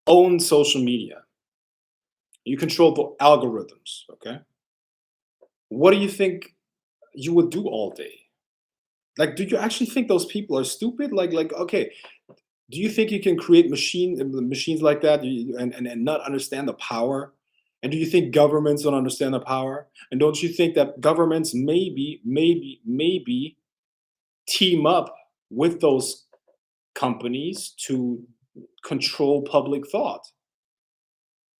own social media, you control the algorithms, okay? What do you think you would do all day? Like, do you actually think those people are stupid? Okay, do you think you can create machines like that and not understand the power? And do you think governments don't understand the power? And don't you think that governments maybe team up with those companies to control public thought?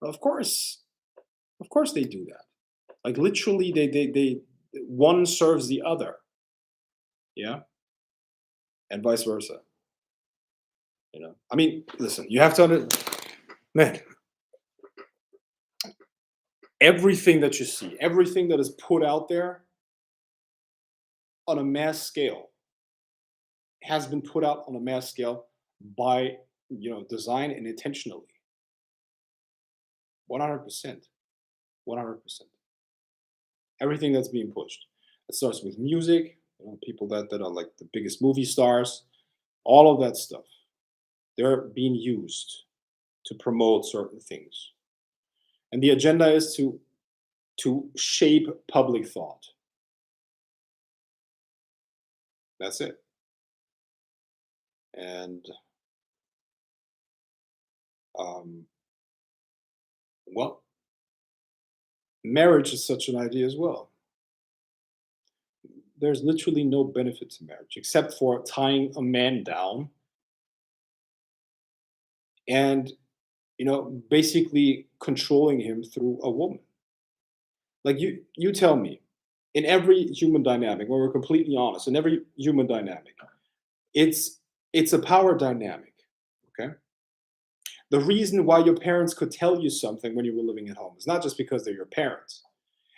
Of course, of course they do that. Like literally, they one serves the other, yeah, and vice versa. I mean, listen, you have to man, everything that you see, everything that is put out there on a mass scale has been put out on a mass scale by design and intentionally. 100%. 100%. Everything that's being pushed. It starts with music, people that are like the biggest movie stars, all of that stuff. They're being used to promote certain things. And the agenda is to shape public thought. That's it. And um, well, marriage is such an idea as well. There's literally no benefit to marriage except for tying a man down and basically controlling him through a woman. Like you tell me, in every human dynamic, when we're completely honest, in every human dynamic, it's it's a power dynamic. Okay. The reason why your parents could tell you something when you were living at home is not just because they're your parents.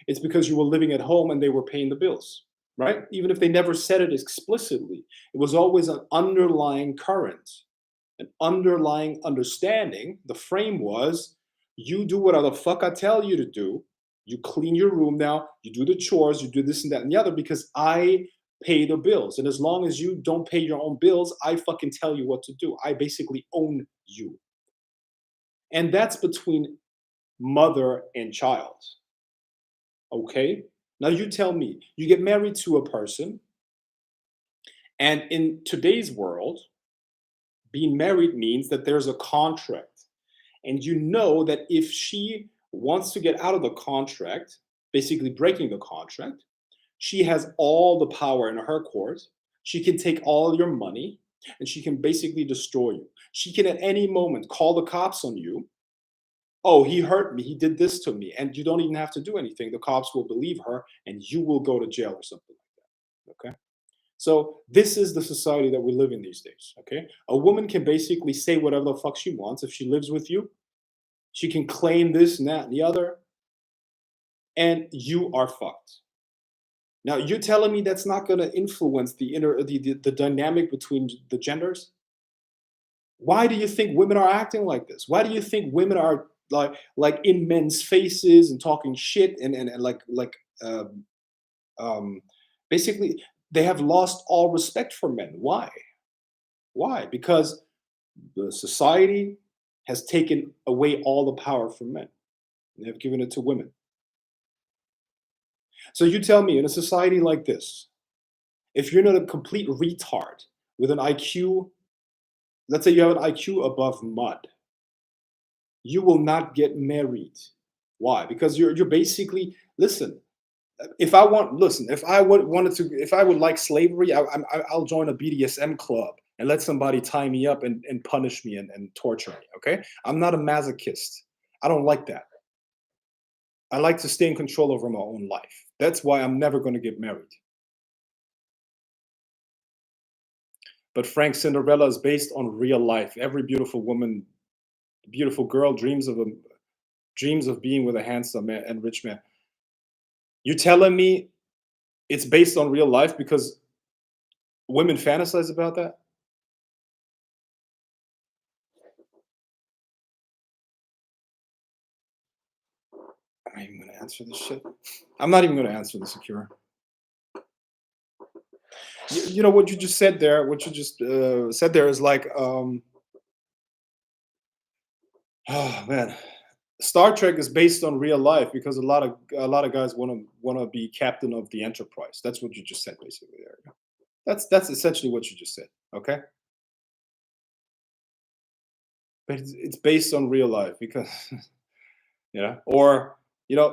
It's because you were living at home and they were paying the bills, right? Even if they never said it explicitly, it was always an underlying current, an underlying understanding. The frame was you do whatever the fuck I tell you to do. You clean your room now, you do the chores, you do this and that and the other because I pay the bills. And as long as you don't pay your own bills, I fucking tell you what to do. I basically own you. And that's between mother and child. Okay? Now you tell me, you get married to a person, and in today's world, being married means that there's a contract. And you know that if she wants to get out of the contract, basically breaking the contract, she has all the power in her court. She can take all your money and she can basically destroy you. She can at any moment call the cops on you. Oh, he hurt me. He did this to me. And you don't even have to do anything. The cops will believe her and you will go to jail or something like that. Okay. So this is the society that we live in these days. Okay. A woman can basically say whatever the fuck she wants if she lives with you. She can claim this and that and the other, and you are fucked. Now you're telling me that's not going to influence the dynamic between the genders? Why do you think women are acting like this? Why do you think women are like in men's faces and talking shit and um, um, basically they have lost all respect for men? Why? Why? Because the society has taken away all the power from men. They have given it to women. So you tell me, in a society like this, if you're not a complete retard with an IQ, let's say you have an IQ above mud, you will not get married. Why? Because you're basically listen. If I want listen, if I would wanted to, if I would like slavery, I'll join a BDSM club and let somebody tie me up and punish me and torture me. Okay, I'm not a masochist. I don't like that. I like to stay in control over my own life. That's why I'm never going to get married. But Frank, Cinderella is based on real life. Every beautiful woman, beautiful girl dreams of dreams of being with a handsome man and rich man. You telling me it's based on real life because women fantasize about that? I'm not even gonna answer this shit. I'm not even gonna answer this, Akira. You know what you just said there? What you just said there is like, oh man, Star Trek is based on real life because a lot of guys want to be captain of the Enterprise. That's what you just said, basically. There. That's essentially what you just said. Okay, but it's based on real life because or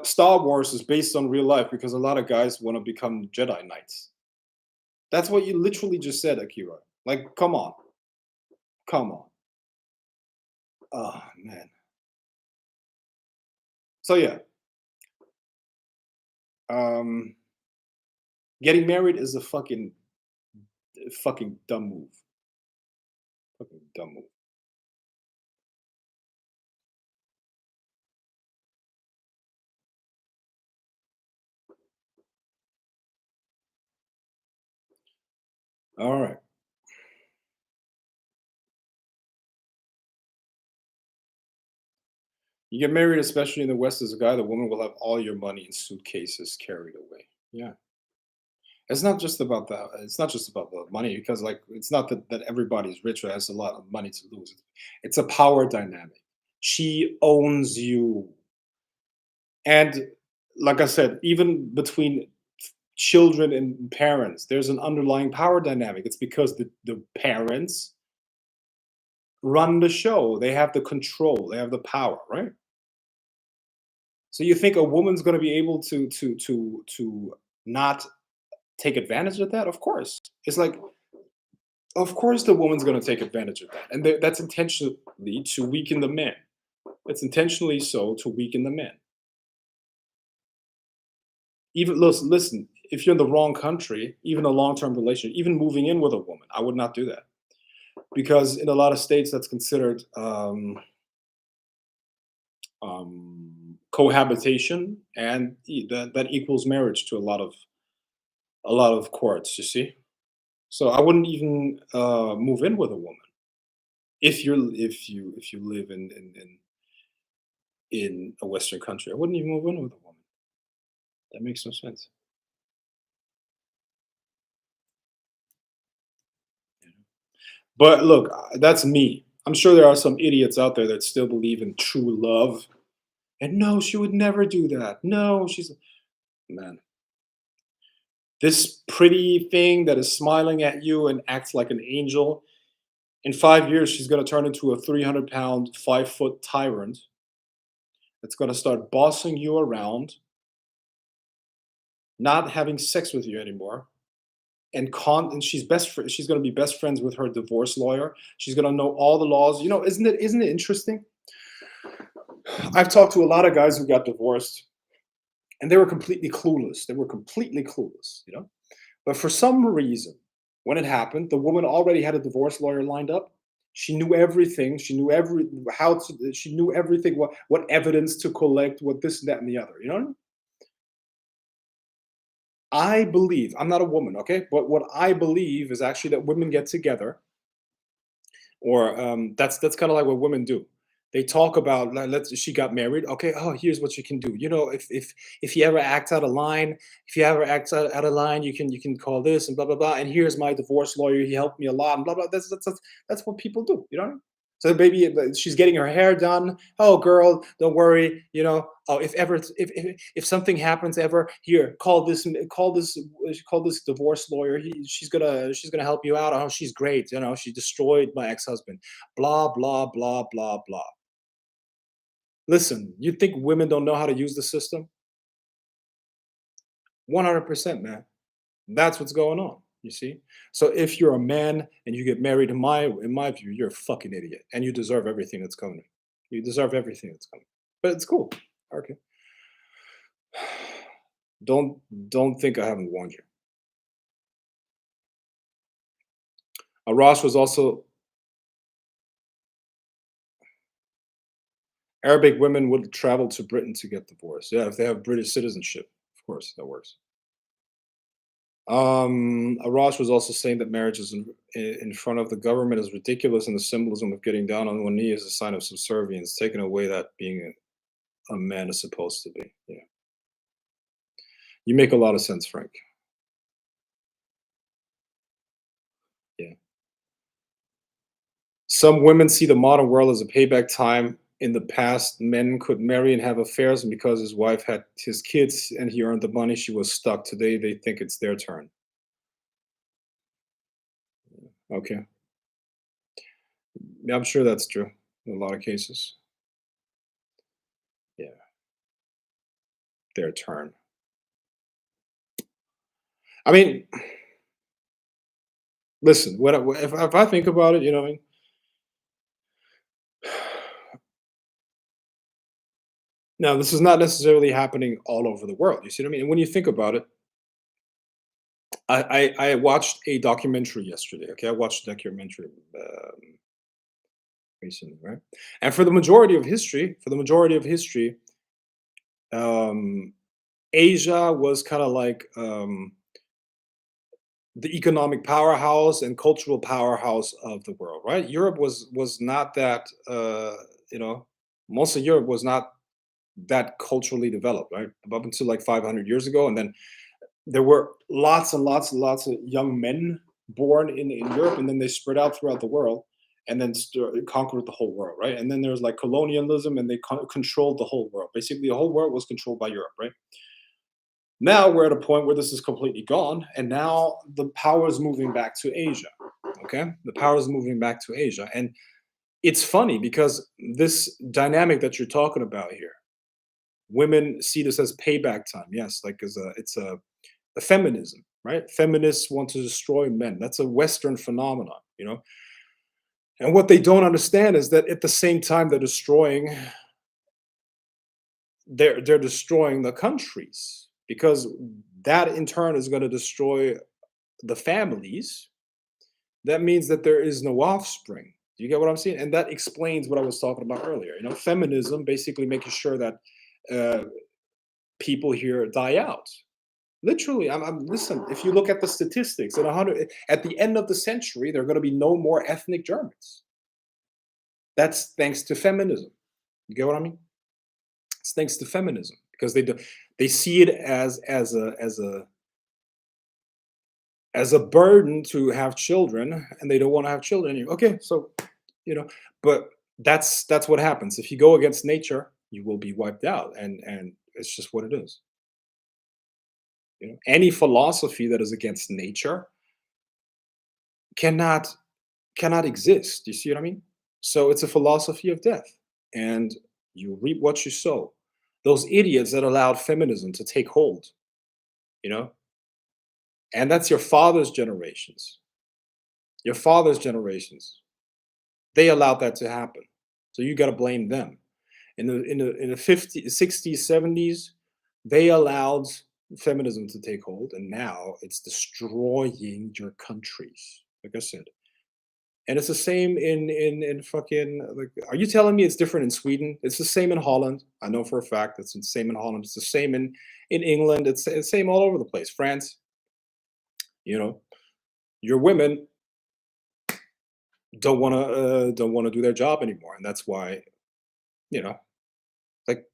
Star Wars is based on real life because a lot of guys want to become Jedi Knights. That's what you literally just said, Akira. Like, come on, come on. Oh man. So yeah, um, getting married is a fucking dumb move. Fucking dumb move. All right. You get married, especially in the West, as a guy, the woman will have all your money in suitcases carried away. Yeah. It's not just about that. It's not just about the money because, like, it's not that everybody's rich or has a lot of money to lose. It's a power dynamic. She owns you. And like I said, even between children and parents, there's an underlying power dynamic. It's because the parents run the show, they have the control, they have the power, right? So you think a woman's going to be able to not take advantage of that? Of course. It's like, of course, the woman's going to take advantage of that, and that's intentionally to weaken the men. It's intentionally so to weaken the men. Even listen, if you're in the wrong country, even a long-term relationship, even moving in with a woman, I would not do that because in a lot of states that's considered cohabitation, and that equals marriage to a lot of courts. You see, so I wouldn't even move in with a woman if you live in a Western country. I wouldn't even move in with a woman. That makes no sense. But look, that's me. I'm sure there are some idiots out there that still believe in true love. And no, she would never do that. No, she's man. This pretty thing that is smiling at you and acts like an angel. In 5 years, she's going to turn into a 300-pound, 5-foot tyrant that's going to start bossing you around, not having sex with you anymore. And she's going to be best friends with her divorce lawyer. She's going to know all the laws. Isn't it interesting? I've talked to a lot of guys who got divorced, and they were completely clueless. They were completely clueless. But for some reason, when it happened, the woman already had a divorce lawyer lined up. She knew everything. She knew she knew everything. What evidence to collect. What this, that, and the other. I believe I'm not a woman, okay, but what I believe is actually that women get together, or that's kind of like what women do. They talk about, let's she got married. Okay, oh, here's what you can do. If you ever act out of line, if you ever act out of line, you can call this and blah blah blah. And here's my divorce lawyer. He helped me a lot and blah blah. That's what people do. So maybe she's getting her hair done. Oh, girl, don't worry. Oh, if something happens ever, here, call this divorce lawyer. She's gonna help you out. Oh, she's great. She destroyed my ex-husband. Blah blah blah blah blah. Listen, you think women don't know how to use the system? 100%, man. That's what's going on. You see. So if you're a man and you get married, in my view, you're a fucking idiot, and you deserve everything that's coming. You deserve everything that's coming. But it's cool. Okay. Don't think I haven't warned you. Ross was also Arabic women would travel to Britain to get divorced. Yeah, if they have British citizenship, of course, that works. Arash was also saying that marriage is in front of the government is ridiculous, and the symbolism of getting down on one knee is a sign of subservience, taking away that being a man is supposed to be. Yeah, you make a lot of sense, Frank. Yeah. Some women see the modern world as a payback time. In the past, men could marry and have affairs, and because his wife had his kids and he earned the money, she was stuck. Today, they think it's their turn. Okay. Yeah, I'm sure that's true in a lot of cases. Yeah, their turn. I mean, listen, if I think about it, you know what I mean? Now, this is not necessarily happening all over the world. You see what I mean? And when you think about it, I watched a documentary yesterday. Okay, I watched a documentary recently, right? And for the majority of history, um, Asia was kind of like the economic powerhouse and cultural powerhouse of the world, right? Europe was not that. You know, most of Europe was not that culturally developed, right? Up until like 500 years ago, and then there were lots and lots and lots of young men born in Europe, and then they spread out throughout the world, and then conquered the whole world, right? And then there's like colonialism, and they controlled the whole world. Basically, the whole world was controlled by Europe, right? Now we're at a point where this is completely gone, and now the power is moving back to Asia. Okay, the power is moving back to Asia, and it's funny because this dynamic that you're talking about here, women see this as payback time. Yes, like as a feminism, right? Feminists want to destroy men. That's a Western phenomenon, you know. And what they don't understand is that at the same time they're destroying the countries, because that in turn is going to destroy the families. That means that there is no offspring. Do you get what I'm saying? And that explains what I was talking about earlier. You know, feminism basically making sure that uh, people here die out. Literally, listen. If you look at the statistics, at the end of the century, there are going to be no more ethnic Germans. That's thanks to feminism. You get what I mean? It's thanks to feminism because they see it as a burden to have children, and they don't want to have children. Okay, so you know, but that's what happens if you go against nature. You will be wiped out, and it's just what it is. You know, any philosophy that is against nature cannot cannot exist. You see what I mean? So it's a philosophy of death, and you reap what you sow. Those idiots that allowed feminism to take hold, you know, and that's your father's generations. Your father's generations, they allowed that to happen. So you got to blame them. In the 50s, 60s, 70s, they allowed feminism to take hold, and now it's destroying your countries. Like I said, and it's the same in fucking like. Are you telling me it's different in Sweden? It's the same in Holland. I know for a fact it's the same in Holland. It's the same in England. It's the same all over the place. France, you know, your women don't want to do their job anymore, and that's why you know like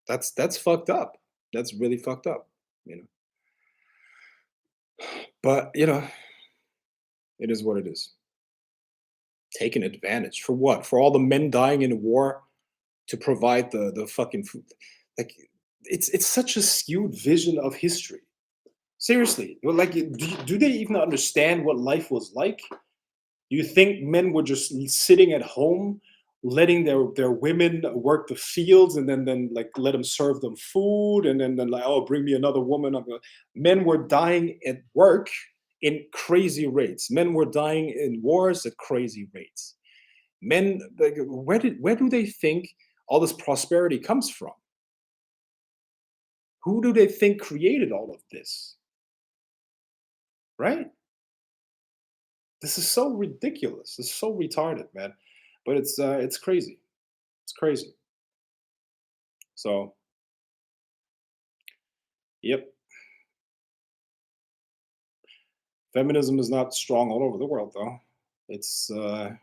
that's fucked up. That's really fucked up. You know, but you know, it is what it is. Taken advantage for what? For all the men dying in war to provide the fucking food. Like it's such a skewed vision of history. Seriously, like do they even understand what life was like? You think men were just sitting at home, letting their women work the fields, and then like let them serve them food, and then like, oh, bring me another woman. Men were dying at work in crazy rates. Men were dying in wars at crazy rates. Men, like, where do they think all this prosperity comes from? Who do they think created all of this? Right? This is so ridiculous. It's so retarded, man. But it's crazy. It's crazy. So, yep, feminism is not strong all over the world, though. It's and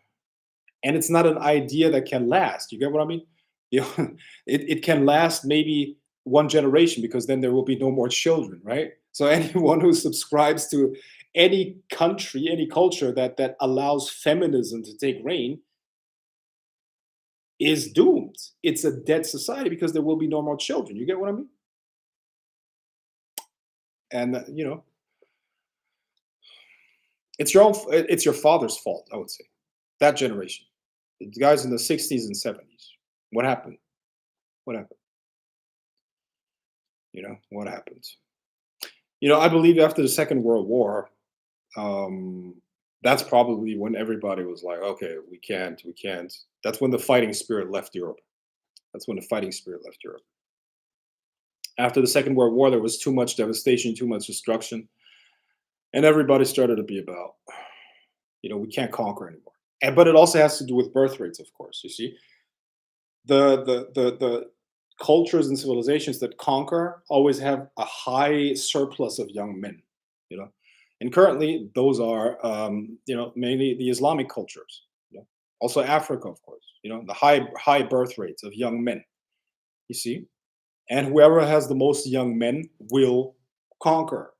it's not an idea that can last. You get what I mean? You know, it can last maybe one generation because then there will be no more children, right? So anyone who subscribes to any country, any culture that allows feminism to take reign is doomed. It's a dead society because there will be no more children. You get what I mean? And it's your own. It's your father's fault, I would say. That generation, the guys in the '60s and '70s. What happened? What happened? What happened? I believe after the Second World War, um, that's probably when everybody was like, okay, we can't. That's when the fighting spirit left Europe. That's when the fighting spirit left Europe. After the Second World War, there was too much devastation, too much destruction, and everybody started to be about, we can't conquer anymore. But it also has to do with birth rates, of course. You see, the cultures and civilizations that conquer always have a high surplus of young men. You know, and currently those are mainly the Islamic cultures. Also Africa, of course. The high birth rates of young men. You see, and whoever has the most young men will conquer.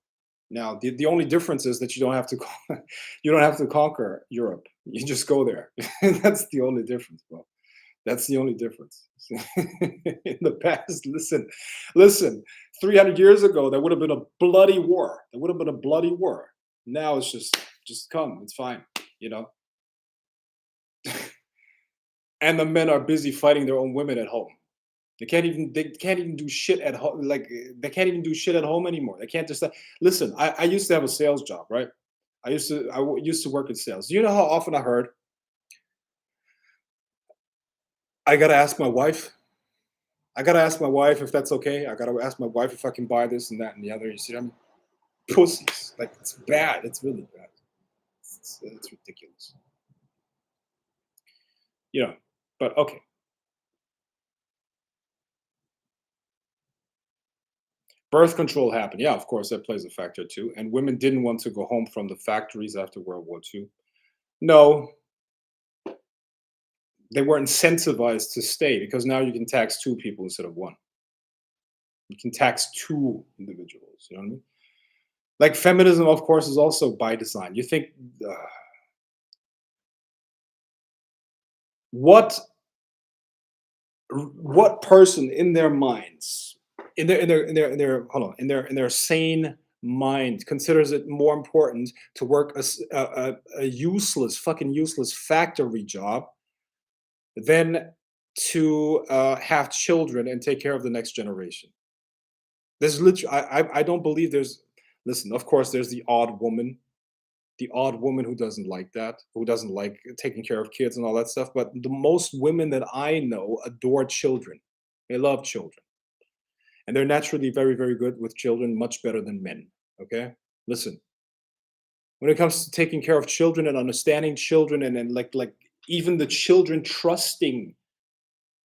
Now, the only difference is that you don't have to you don't have to conquer Europe. You just go there. That's the only difference, bro. That's the only difference. In the past, listen. 300 years ago, there would have been a bloody war. There would have been a bloody war. Now it's just come. It's fine. You know. And the men are busy fighting their own women at home. They can't even do shit at home. Like they can't even do shit at home anymore. They can't just listen. I used to have a sales job, right? I used to work in sales. Do you know how often I heard, I gotta ask my wife. I gotta ask my wife if that's okay. I gotta ask my wife if I can buy this and that and the other. You see what I mean? Pussies. Like it's bad. It's really bad. It's ridiculous. You know. But okay. Birth control happened. Yeah, of course, that plays a factor too. And women didn't want to go home from the factories after World War II. No, they were incentivized to stay because now you can tax two people instead of one. You can tax two individuals. You know what I mean? Like feminism, of course, is also by design. You think uh, what what person in their minds, in their sane mind considers it more important to work a useless, fucking useless factory job than to have children and take care of the next generation. There's literally, I don't believe there's. Listen, of course, there's the odd woman who doesn't like that, who doesn't like taking care of kids and all that stuff. But the most women that I know adore children. They love children, and they're naturally very, very good with children, much better than men. Okay, listen. When it comes to taking care of children and understanding children, and like even the children trusting.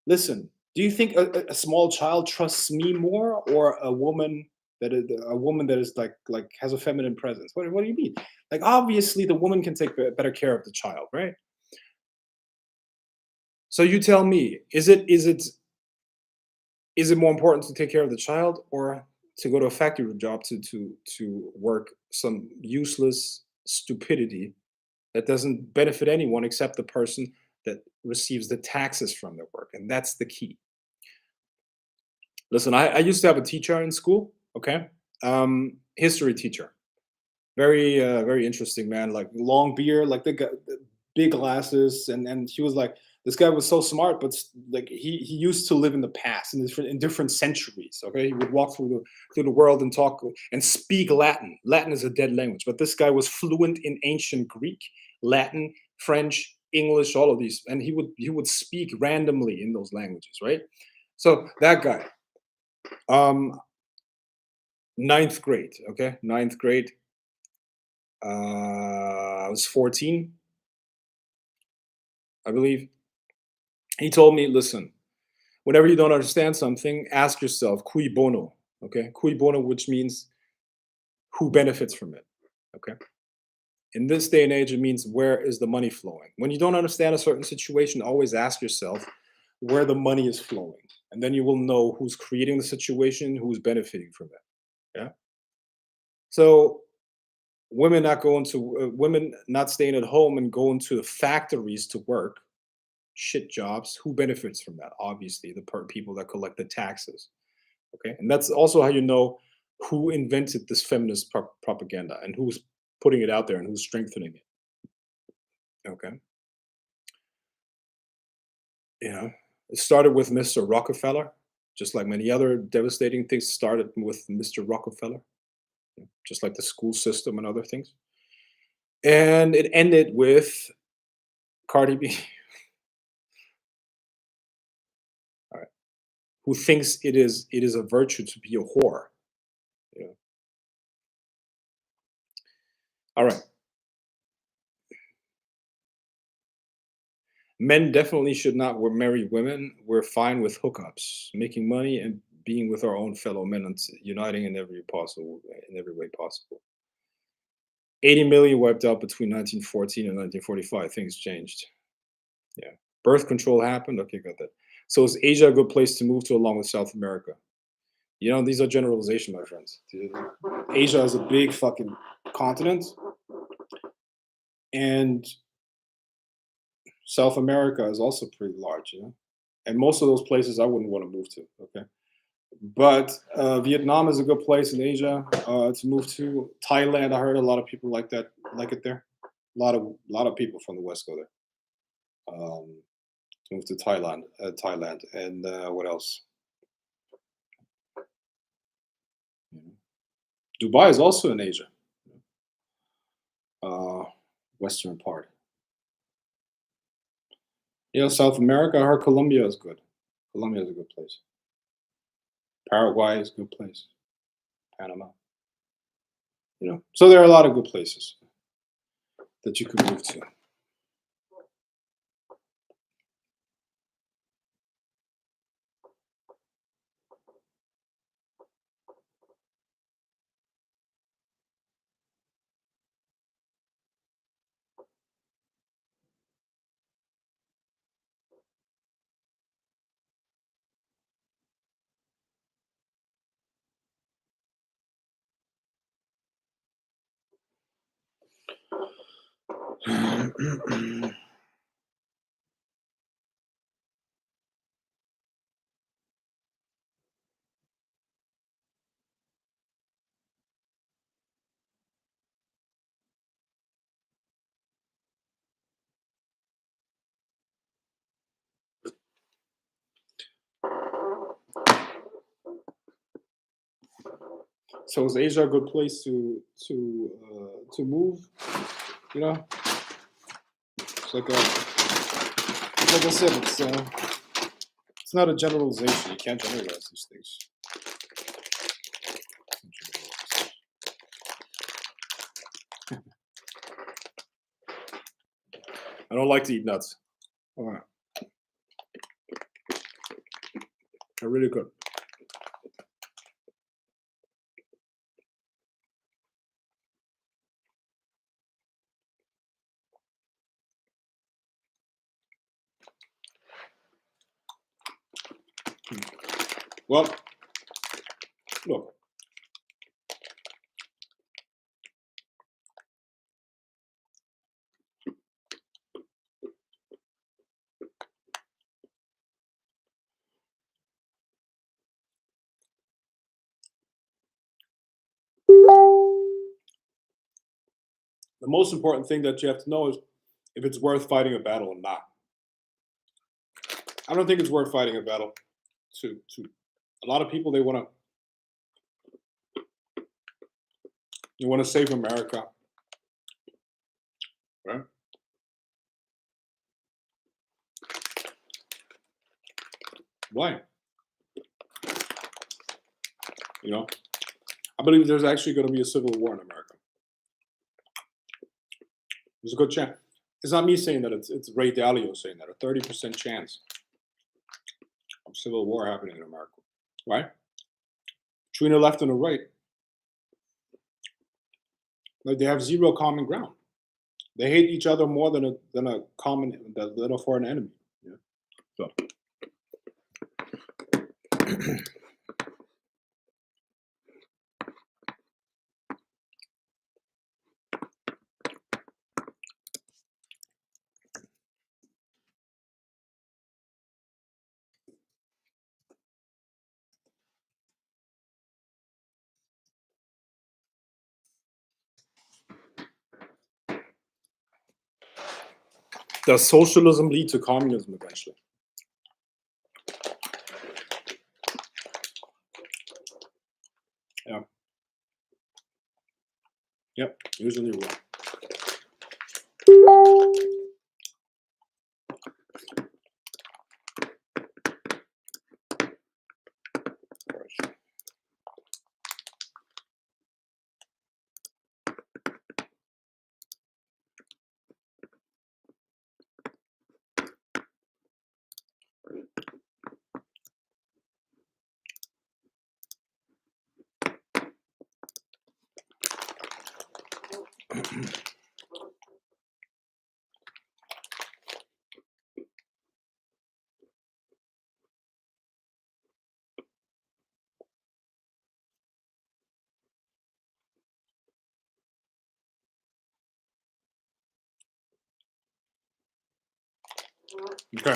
Listen, do you think a small child trusts me more or a woman that is like has a feminine presence? What do you mean? Like obviously the woman can take better care of the child, right? So you tell me, is it more important to take care of the child or to go to a factory job to work some useless stupidity that doesn't benefit anyone except the person that receives the taxes from their work? And that's the key. Listen, I used to have a teacher in school, okay? History teacher. Very interesting man, like long beard, like the big glasses, and he was like, this guy was so smart, but like he used to live in the past in different centuries. Okay, he would walk through the world and talk and speak Latin. Latin is a dead language, but this guy was fluent in ancient Greek, Latin, French, English, all of these, and he would speak randomly in those languages, right? So that guy, um, ninth grade, okay, ninth grade. I was 14, I believe, He told me, listen, whenever you don't understand something, ask yourself, cui bono, okay? Cui bono, which means who benefits from it, okay? In this day and age, it means where is the money flowing? When you don't understand a certain situation, always ask yourself where the money is flowing. And then you will know who's creating the situation, who's benefiting from it. Yeah. So women not staying at home and going to the factories to work, shit jobs. Who benefits from that? Obviously, the people that collect the taxes. Okay, and that's also how you know who invented this feminist propaganda and who's putting it out there and who's strengthening it. Okay, you know, it started with Mr. Rockefeller, just like many other devastating things started with Mr. Rockefeller, just like the school system and other things. And it ended with Cardi B, all right, who thinks it is a virtue to be a whore. You know? All right. Men definitely should not marry women. We're fine with hookups, making money and being with our own fellow men and uniting in every way possible. 80 million wiped out between 1914 and 1945. Things changed. Yeah. Birth control happened. Okay, got that. So is Asia a good place to move to along with South America? You know, these are generalization, my friends. Asia is a big fucking continent, and South America is also pretty large, you know. And most of those places I wouldn't want to move to. Okay. But Vietnam is a good place in Asia to move to. Thailand, I heard a lot of people like it there. A lot of people from the West go there. To move to Thailand, and what else? Mhm. Dubai is also in Asia, uh, western part. South America. I heard Colombia is good. Colombia is a good place. Paraguay is a good place. Panama. So there are a lot of good places that you could move to. So is Asia a good place to move? You know, like I said, it's not a generalization. You can't generalize these things. I don't like to eat nuts. All right, they're really good. Well, look, the most important thing that you have to know is if it's worth fighting a battle or not. I don't think it's worth fighting a battle. To a lot of people, they want to save America, right? Why? You know, I believe there's actually going to be a civil war in America. There's a good chance. It's not me saying that. It's Ray Dalio saying that. A 30% chance civil war happening in America, right? Between the left and the right, like they have zero common ground. They hate each other more than a foreign enemy. Yeah. So does socialism lead to communism eventually? Yeah. Yep. Usually will. Okay.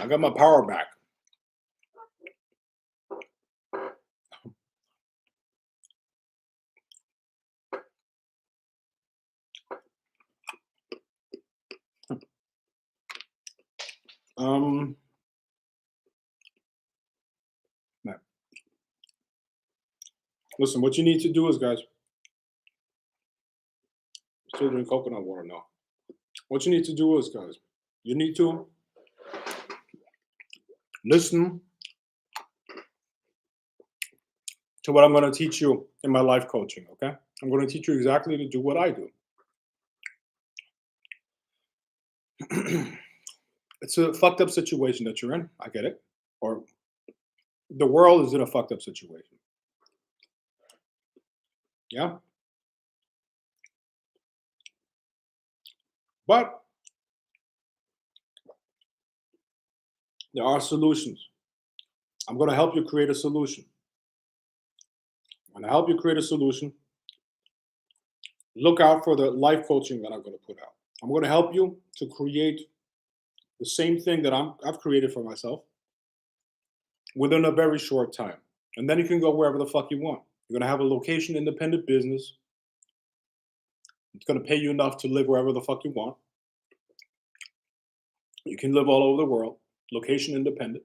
I got my power back. Um, no. Listen, what you need to do is, guys, still drink coconut water now. What you need to do is, guys, you need to listen to what I'm going to teach you in my life coaching, okay? I'm going to teach you exactly to do what I do. It's a fucked up situation that you're in. I get it. Or the world is in a fucked up situation. Yeah? But there are solutions. I'm going to help you create a solution. I'm going to help you create a solution. Look out for the life coaching that I'm going to put out. I'm going to help you to create the same thing that I've created for myself within a very short time. And then you can go wherever the fuck you want. You're going to have a location independent business. It's going to pay you enough to live wherever the fuck you want. You can live all over the world, location independent.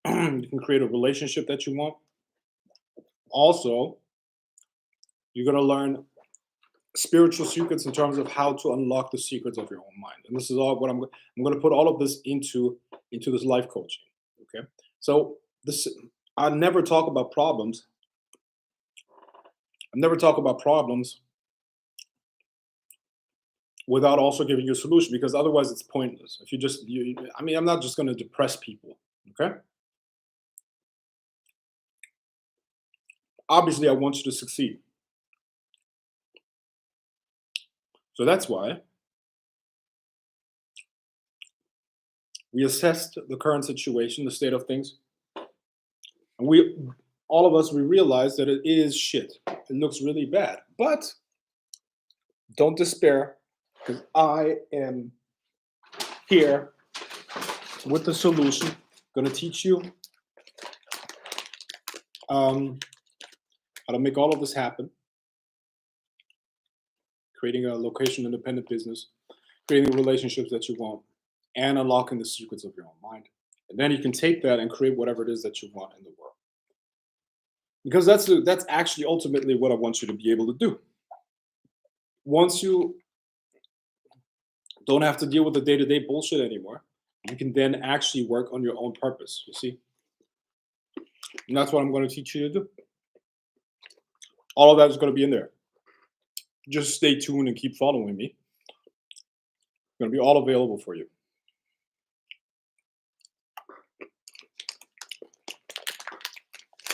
You can create a relationship that you want. Also, you're going to learn spiritual secrets in terms of how to unlock the secrets of your own mind. And this is all what I'm going to put all of this into this life coaching. Okay. So I never talk about problems. I never talk about problems without also giving you a solution, because otherwise it's pointless. If I'm not just going to depress people. Okay. Obviously, I want you to succeed. So that's why we assessed the current situation, the state of things. And all of us, we realize that it is shit. It looks really bad. But don't despair, because I am here with the solution. Going to teach you how to make all of this happen. Creating a location independent business, creating the relationships that you want, and unlocking the secrets of your own mind. And then you can take that and create whatever it is that you want in the world. Because that's actually ultimately what I want you to be able to do. Once you don't have to deal with the day-to-day bullshit anymore, you can then actually work on your own purpose, you see? And that's what I'm going to teach you to do. All of that is going to be in there. Just stay tuned and keep following me. It's going to be all available for you.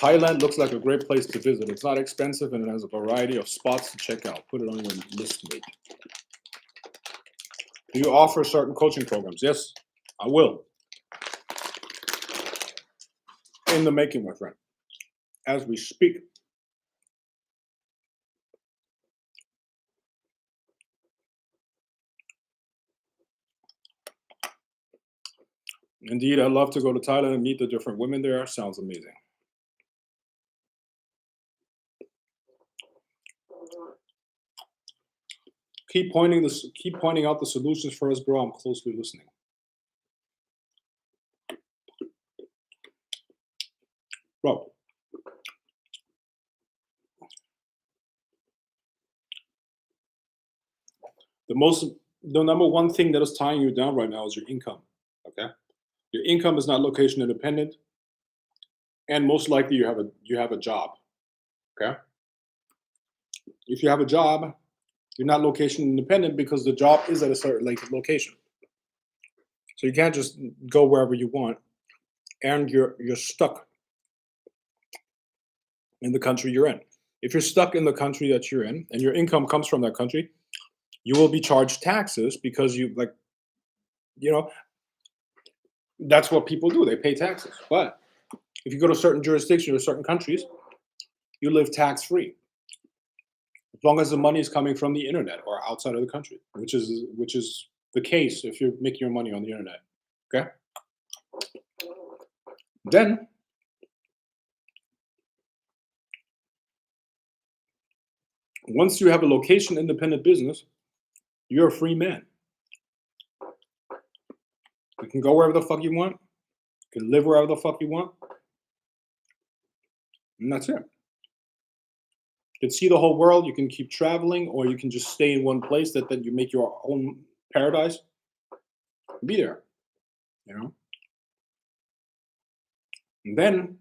Thailand looks like a great place to visit. It's not expensive and it has a variety of spots to check out. Put it on your list, mate. Do you offer certain coaching programs? Yes, I will. In the making, my friend. As we speak. Indeed, I'd love to go to Thailand and meet the different women there. Sounds amazing. Keep pointing out the solutions for us, bro. I'm closely listening. Bro. The number one thing that is tying you down right now is your income. Okay? Your income is not location independent, and most likely you have a job. Okay? If you have a job, you're not location independent because the job is at a certain location. So you can't just go wherever you want, and you're stuck in the country you're in. If you're stuck in the country that you're in, and your income comes from that country, you will be charged taxes because that's what people do. They pay taxes. But if you go to certain jurisdictions or certain countries, you live tax free, as long as the money is coming from the internet or outside of the country, which is the case if you're making your money on the internet. Okay. Then once you have a location independent business, you're a free man. You can go wherever the fuck you want. You can live wherever the fuck you want. And that's it. You can see the whole world. You can keep traveling, or you can just stay in one place that you make your own paradise. Be there. And then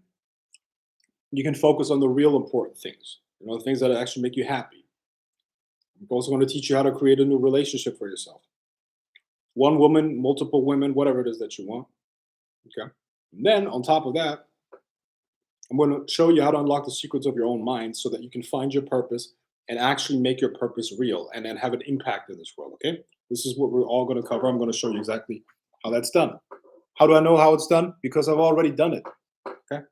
you can focus on the real important things. The things that actually make you happy. I'm also going to teach you how to create a new relationship for yourself. One woman, multiple women, whatever it is that you want. Okay. And then on top of that, I'm going to show you how to unlock the secrets of your own mind so that you can find your purpose and actually make your purpose real and then have an impact in this world. Okay. This is what we're all going to cover. I'm going to show you exactly how that's done. How do I know how it's done? Because I've already done it. Okay.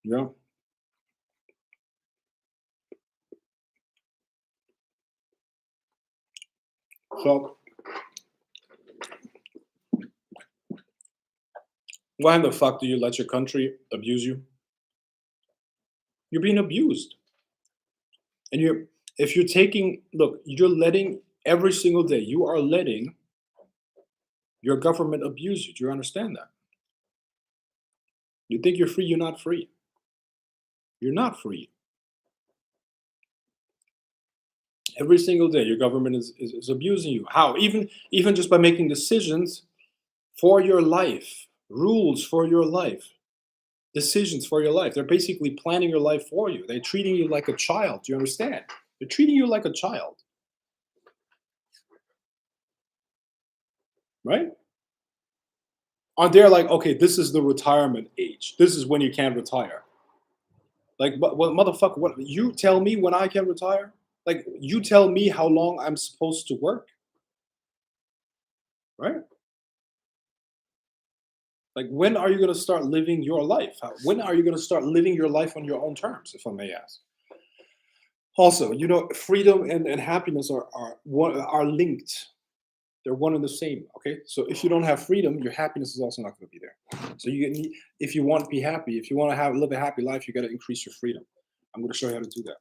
Yeah. So, why in the fuck do you let your country abuse you? You're being abused. And you're letting every single day, you are letting your government abuse you. Do you understand that? You think you're free, you're not free. You're not free. Every single day, your government is abusing you. How? Even just by making decisions for your life, rules for your life, decisions for your life. They're basically planning your life for you. They're treating you like a child. Do you understand? They're treating you like a child. Right? And they're like, okay, this is the retirement age. This is when you can retire. Like, but motherfucker, what you tell me when I can retire? Like, you tell me how long I'm supposed to work, right? Like, when are you going to start living your life? When are you going to start living your life on your own terms, if I may ask? Also, freedom and happiness are linked. They're one and the same. Okay, so if you don't have freedom, your happiness is also not going to be there. So if you want to be happy, if you want to live a happy life, you got to increase your freedom. I'm going to show you how to do that.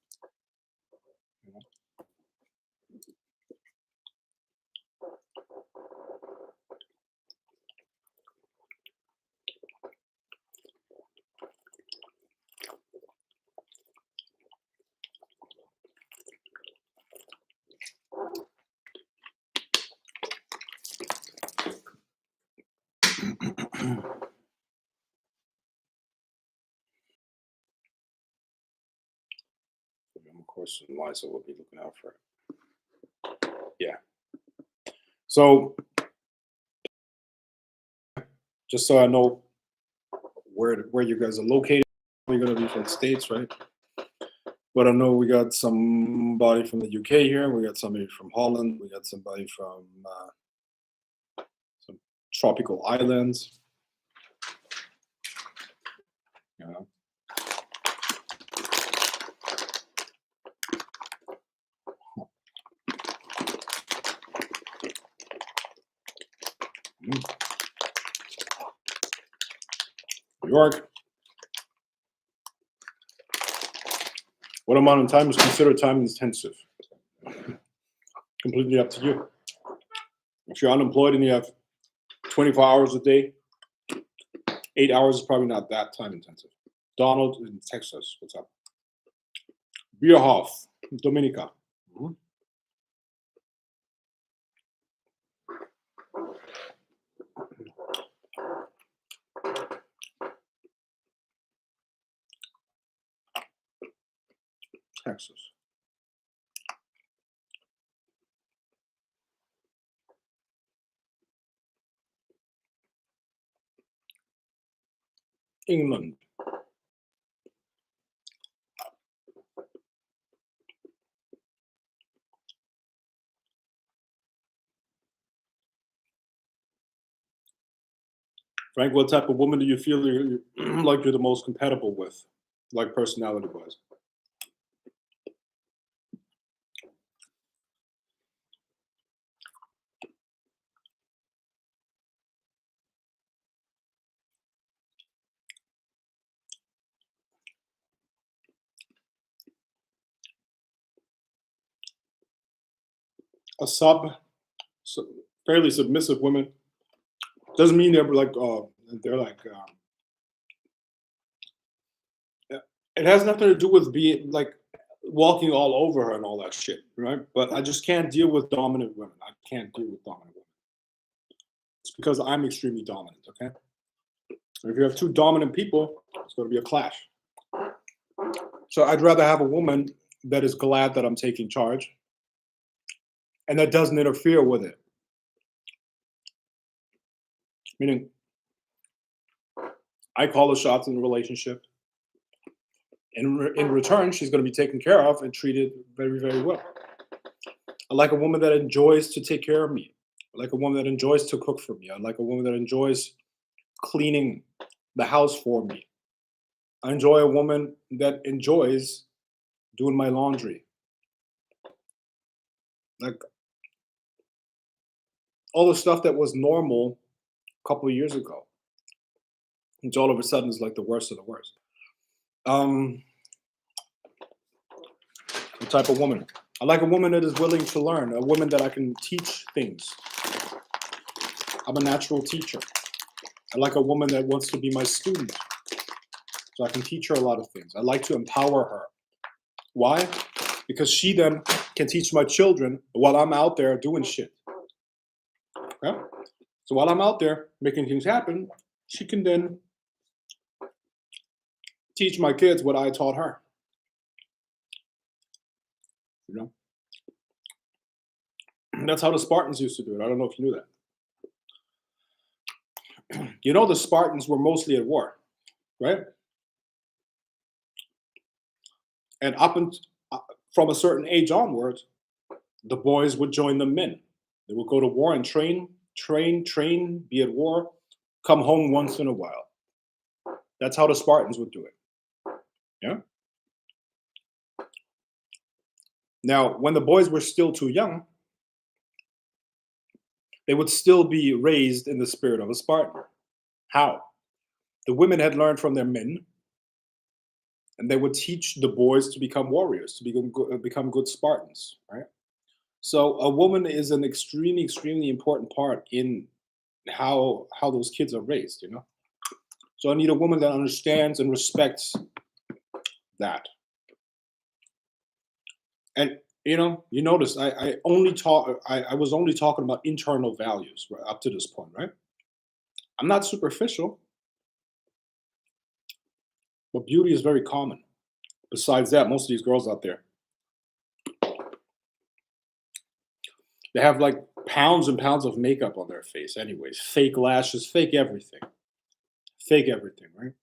Of course, Liza will be looking out for it. Yeah. So just so I know where you guys are located. We're gonna be from the States, right? But I know we got somebody from the UK here. We got somebody from Holland. We got somebody from some tropical islands. You know. New York. What amount of time is considered time intensive? Completely up to you. If you're unemployed and you have 24 hours a day, 8 hours is probably not that time intensive. Donald in Texas, what's up? Bierhoff, Dominica. Mhm. Texas. England. Frank, what type of woman do you feel you're like you're the most compatible with, like personality-wise? A fairly submissive woman doesn't mean they're like it has nothing to do with being like walking all over her and all that shit, right? But I just can't deal with dominant women. I can't deal with dominant women. It's because I'm extremely dominant, okay? If you have two dominant people, it's going to be a clash. So I'd rather have a woman that is glad that I'm taking charge and that doesn't interfere with it. Meaning, I call the shots in the relationship. In return, she's going to be taken care of and treated very, very well. I like a woman that enjoys to take care of me. I like a woman that enjoys to cook for me. I like a woman that enjoys cleaning the house for me. I enjoy a woman that enjoys doing my laundry. Like all the stuff that was normal a couple of years ago, which all of a sudden is like the worst of the worst. The type of woman. I like a woman that is willing to learn, a woman that I can teach things. I'm a natural teacher. I like a woman that wants to be my student, so I can teach her a lot of things. I like to empower her. Why? Because she then can teach my children while I'm out there doing shit. Okay? So while I'm out there making things happen, she can then teach my kids what I taught her. You know? That's how the Spartans used to do it. I don't know if you knew that. You know, the Spartans were mostly at war, right? And from a certain age onward, the boys would join the men. They would go to war and train, be at war, come home once in a while. That's how the Spartans would do it. Yeah. Now, when the boys were still too young, they would still be raised in the spirit of a Spartan. How? The women had learned from their men, and they would teach the boys to become warriors, to become good Spartans, right? So a woman is an extremely, extremely important part in how those kids are raised, you know? So I need a woman that understands and respects that. And you know, you notice I was only talking about internal values right, up to this point, right? I'm not superficial, but beauty is very common. Besides that, most of these girls out there, they have like pounds and pounds of makeup on their face anyways, fake lashes, fake everything. fake everything, right?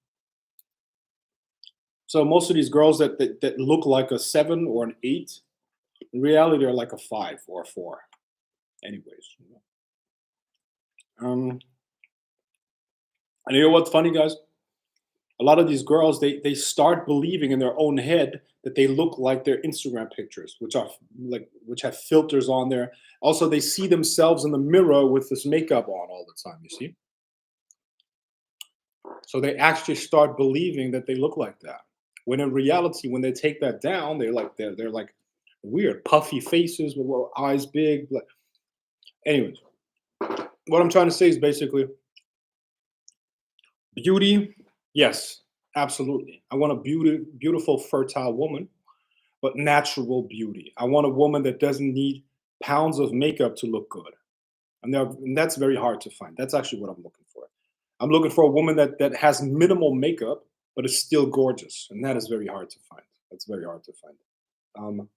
So most of these girls that look like a 7 or an 8, in reality they're like a 5 or a 4. Anyways, um, and you know what's funny, guys? A lot of these girls they start believing in their own head that they look like their Instagram pictures, which are which have filters on there. Also, they see themselves in the mirror with this makeup on all the time. You see, so they actually start believing that they look like that. When in reality, when they take that down, they're like weird, puffy faces with eyes big. Anyways, what I'm trying to say is basically beauty. Yes, absolutely. I want a beautiful, fertile woman, but natural beauty. I want a woman that doesn't need pounds of makeup to look good. And that's very hard to find. That's actually what I'm looking for. I'm looking for a woman that has minimal makeup, but is still gorgeous. And that is very hard to find. That's very hard to find. Um,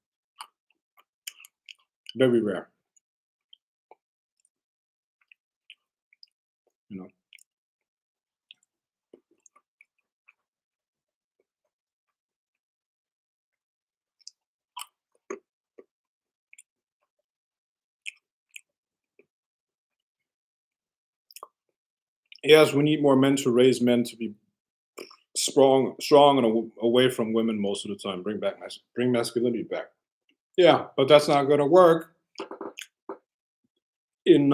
very rare, you know. Yes, we need more men to raise men to be strong, and away from women most of the time. Bring masculinity back. Yeah, but that's not going to work in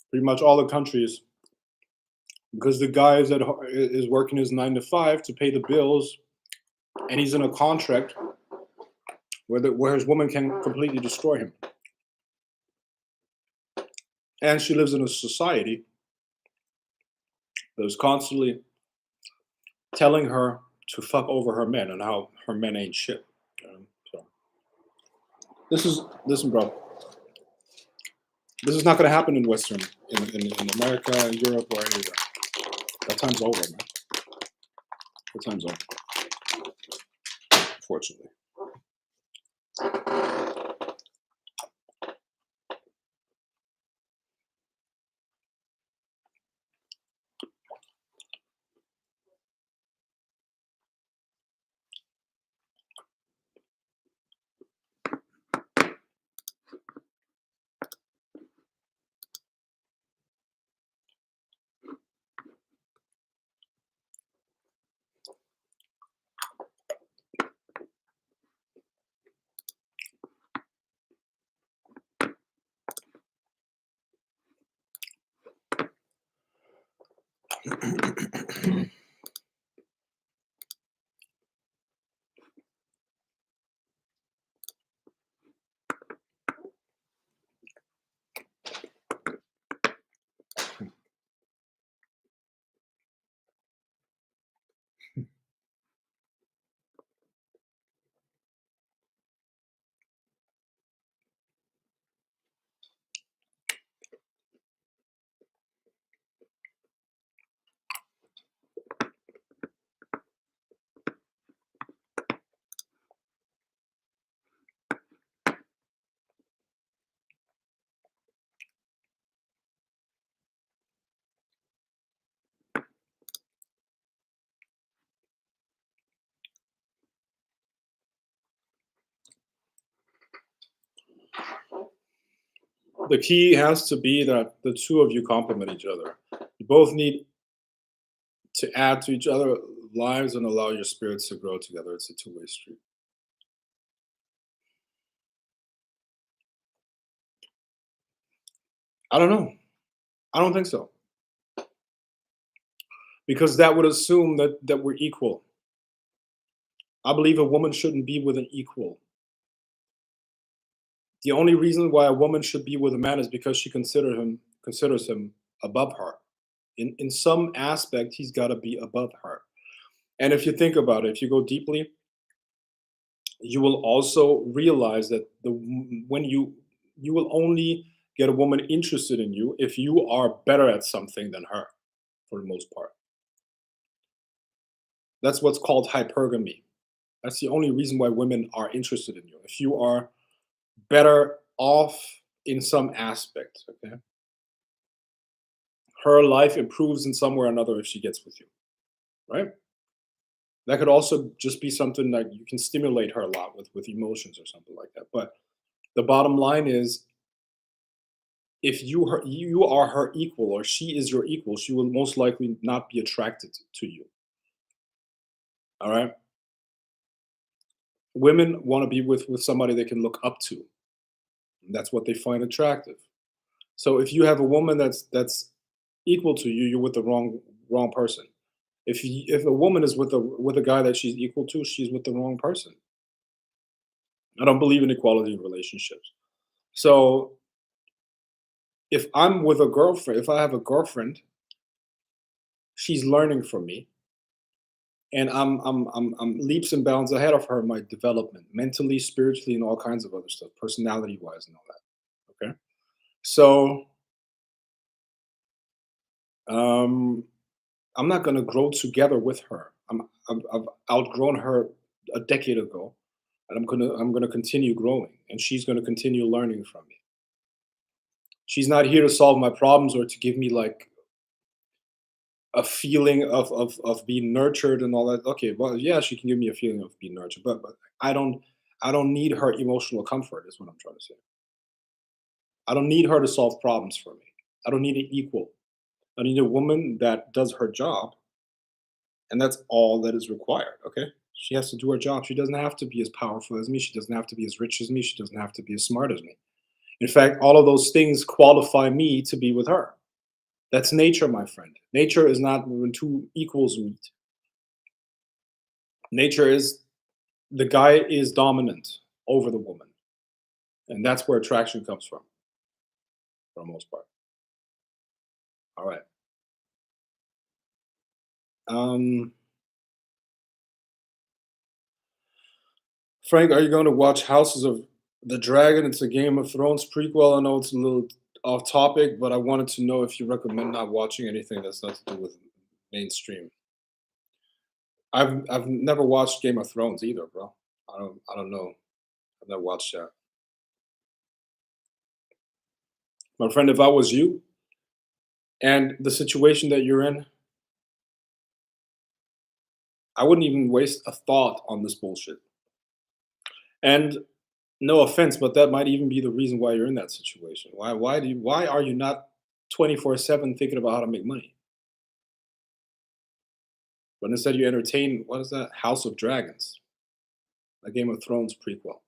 pretty much all the countries because the guy is working his 9 to 5 to pay the bills, and he's in a contract where his woman can completely destroy him, and she lives in a society that is constantly telling her to fuck over her men and how her men ain't shit. So listen, bro. This is not going to happen in in America, Europe, or anywhere. That time's over, man. That time's over, unfortunately. The key has to be that the two of you complement each other. You both need to add to each other lives and allow your spirits to grow together. It's a two-way street. I don't know. I don't think so. Because that would assume that we're equal. I believe a woman shouldn't be with an equal. The only reason why a woman should be with a man is because she considers him above her. In some aspect, he's got to be above her. And if you think about it, if you go deeply, you will also realize that when you will only get a woman interested in you if you are better at something than her, for the most part. That's what's called hypergamy. That's the only reason why women are interested in you. If you are better off in some aspect, okay? her life improves in some way or another if she gets with you, right? That could also just be something that you can stimulate her a lot with emotions or something like that. But the bottom line is, if you are her equal or she is your equal, she will most likely not be attracted to you. All right. Women want to be with somebody they can look up to. That's what they find attractive. So if you have a woman that's equal to you, you're with the wrong person. If a woman is with a guy that she's equal to, she's with the wrong person. I don't believe in equality in relationships. So if I'm with a girlfriend, if I have a girlfriend, she's learning from me, and I'm leaps and bounds ahead of her in my development, mentally, spiritually, and all kinds of other stuff, personality wise, and all that. Okay, so um, I'm not going to grow together with her. I've outgrown her a decade ago, and I'm gonna continue growing, and she's gonna continue learning from me. She's not here to solve my problems or to give me like a feeling of being nurtured and all that. Okay, well, yeah, she can give me a feeling of being nurtured, but I don't need her emotional comfort. Is what I'm trying to say. I don't need her to solve problems for me. I don't need an equal. I need a woman that does her job, and that's all that is required. Okay, she has to do her job. She doesn't have to be as powerful as me. She doesn't have to be as rich as me. She doesn't have to be as smart as me. In fact, all of those things qualify me to be with her. That's nature, my friend. Nature is not when two equals meet. Nature is the guy is dominant over the woman, and that's where attraction comes from, for the most part. All right. Um, Frank, are you going to watch Houses of the Dragon? It's a Game of Thrones prequel. I know it's a little off topic, but I wanted to know if you recommend not watching anything that's not to do with mainstream. I've never watched Game of Thrones either, bro. I don't know. I've never watched that. My friend, if I was you and the situation that you're in, I wouldn't even waste a thought on this bullshit. And no offense, but that might even be the reason why you're in that situation. Why are you not 24/7 thinking about how to make money? But instead you entertain, what is that? House of Dragons, a Game of Thrones prequel.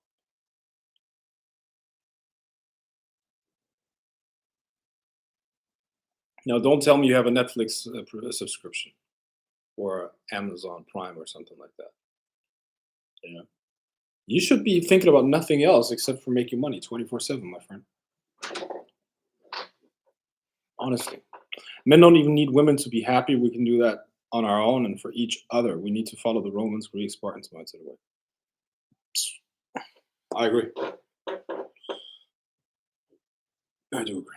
Now don't tell me you have a Netflix subscription or Amazon Prime or something like that. You know? You should be thinking about nothing else except for making money 24/7, my friend. Honestly. Men don't even need women to be happy. We can do that on our own and for each other. We need to follow the Romans, Greeks, Spartans mindset away. I agree. I do agree.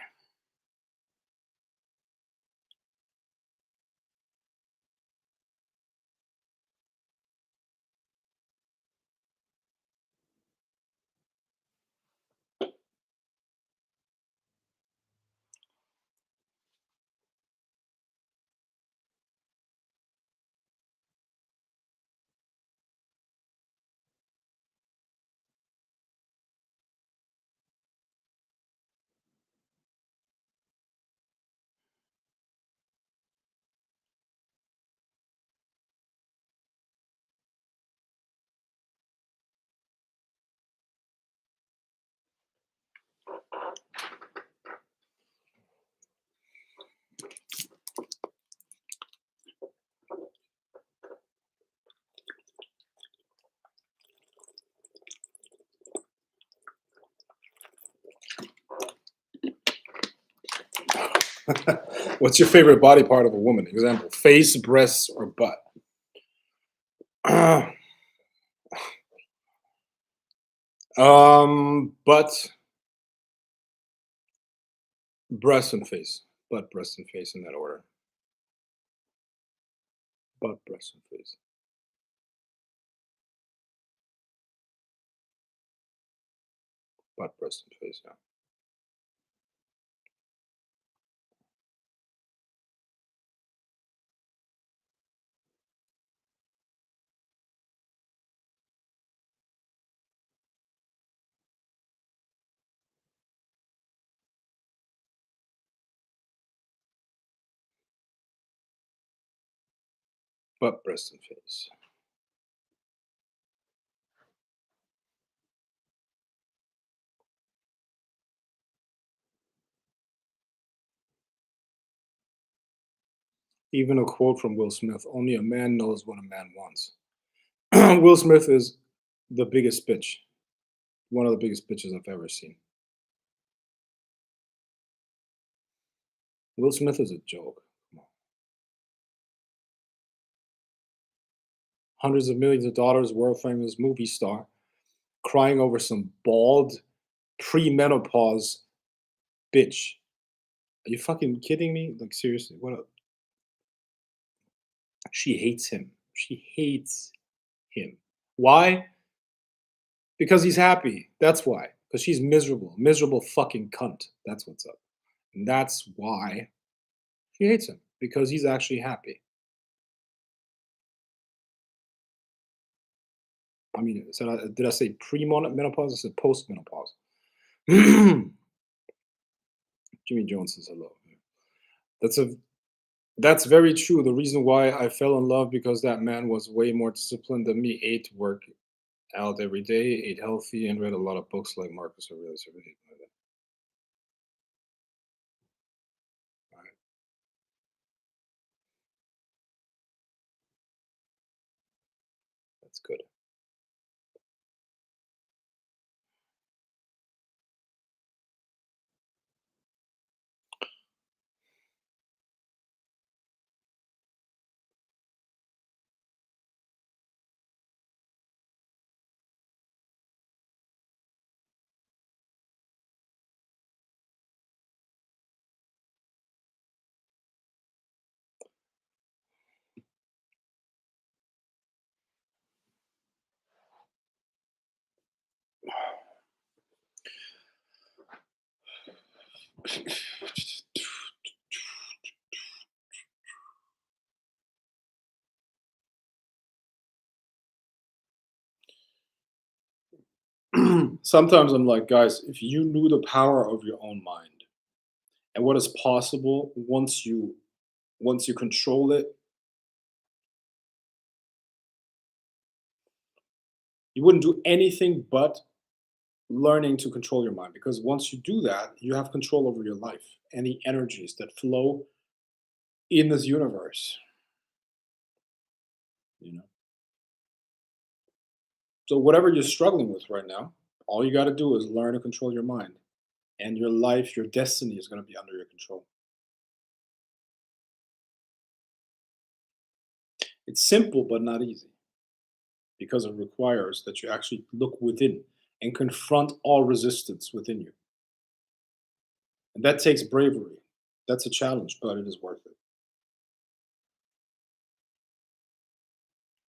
What's your favorite body part of a woman? Example: face, breasts, or butt. Butt, breast, and face. Butt, breast, and face in that order. Butt, breast, and face. Butt, breast, and face. Yeah. Butt, breast, and face. Even a quote from Will Smith: "Only a man knows what a man wants." Will Smith is the biggest bitch. One of the biggest bitches I've ever seen. Will Smith is a joke. Come on. Hundreds of millions of dollars, world famous movie star, crying over some bald, pre-menopause bitch. Are you fucking kidding me? Like, seriously, what up? She hates him. She hates him. Why? Because he's happy. That's why. Because she's miserable. Miserable fucking cunt. That's what's up. And that's why she hates him. Because he's actually happy. I mean, did I say pre-menopause? I said post-menopause. Jimmy Jones says hello. That's very true. The reason why I fell in love because that man was way more disciplined than me. Ate, worked out every day, ate healthy, and read a lot of books like Marcus Aurelius. Everything like that. Right. That's good. Sometimes I'm like, guys, if you knew the power of your own mind and what is possible once you control it, you wouldn't do anything but learning to control your mind, because once you do that, you have control over your life and the energies that flow in this universe, you know. So whatever you're struggling with right now, all you got to do is learn to control your mind, and your life, your destiny is going to be under your control. It's simple but not easy, because it requires that you actually look within and confront all resistance within you. And that takes bravery. That's a challenge, but it is worth it.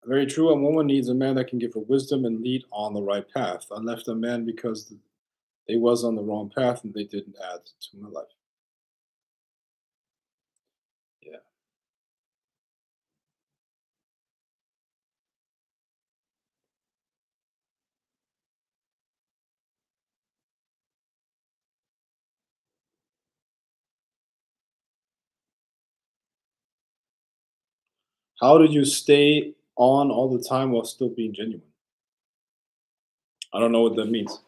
Very true. A woman needs a man that can give her wisdom and lead on the right path. I left a man because they was on the wrong path and they didn't add to my life. Yeah. How do you stay on all the time while still being genuine? I don't know what that means.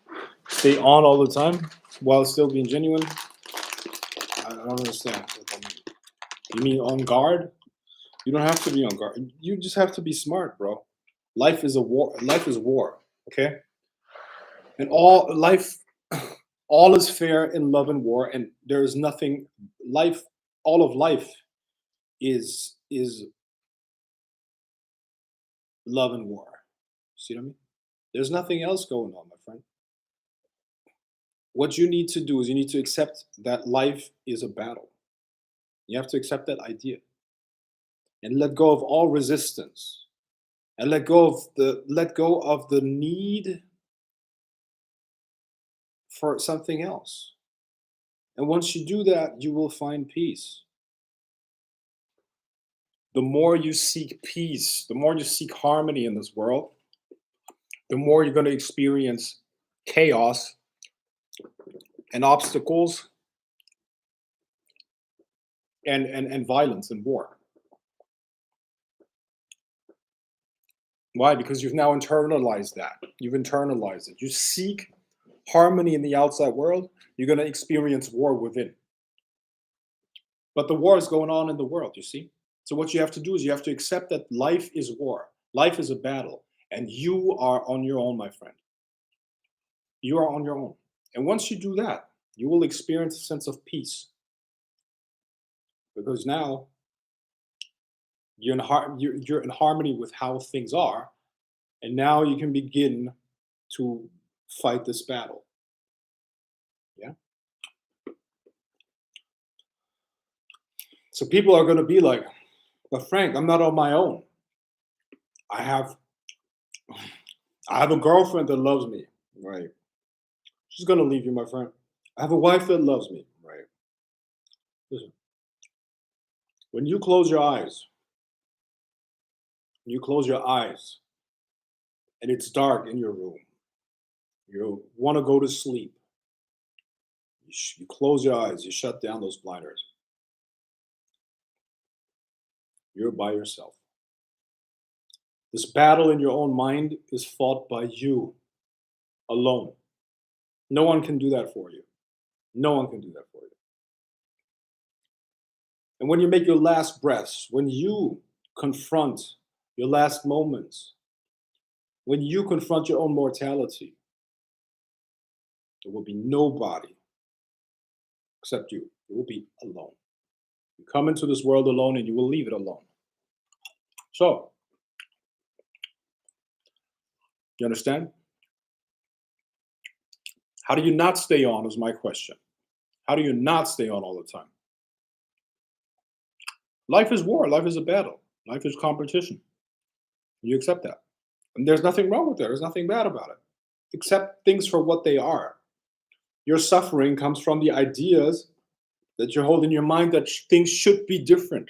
Stay on all the time while still being genuine? I don't understand what that means. You mean on guard? You don't have to be on guard. You just have to be smart, bro. Life is a war. Life is war. Okay, and all is fair in love and war, and there is nothing. Life, all of life, is love and war. See what I mean? There's nothing else going on, my friend. What you need to do is you need to accept that life is a battle. You have to accept that idea and let go of all resistance, and let go of the need for something else. And once you do that, you will find peace. The more you seek peace, the more you seek harmony in this world, the more you're going to experience chaos and obstacles and violence and war. Why? Because you've now internalized that. You've internalized it. You seek harmony in the outside world, you're going to experience war within. But the war is going on in the world, you see? So what you have to do is you have to accept that life is war. Life is a battle. And you are on your own, my friend. You are on your own. And once you do that, you will experience a sense of peace. Because now you're in harmony with how things are. And now you can begin to fight this battle. Yeah. So people are going to be like, but Frank, I'm not on my own. I have a girlfriend that loves me, right? She's going to leave you, my friend. I have a wife that loves me, right? Listen, when you close your eyes, and it's dark in your room, you want to go to sleep. You close your eyes, you shut down those blinders. You're by yourself. This battle in your own mind is fought by you alone. No one can do that for you. No one can do that for you. And when you make your last breaths, when you confront your last moments, when you confront your own mortality, there will be nobody except you. You will be alone. You come into this world alone and you will leave it alone. So, you understand? How do you not stay on is my question. How do you not stay on all the time? Life is war. Life is a battle. Life is competition. You accept that. And there's nothing wrong with that. There's nothing bad about it. Accept things for what they are. Your suffering comes from the ideas that you hold in your mind that things should be different.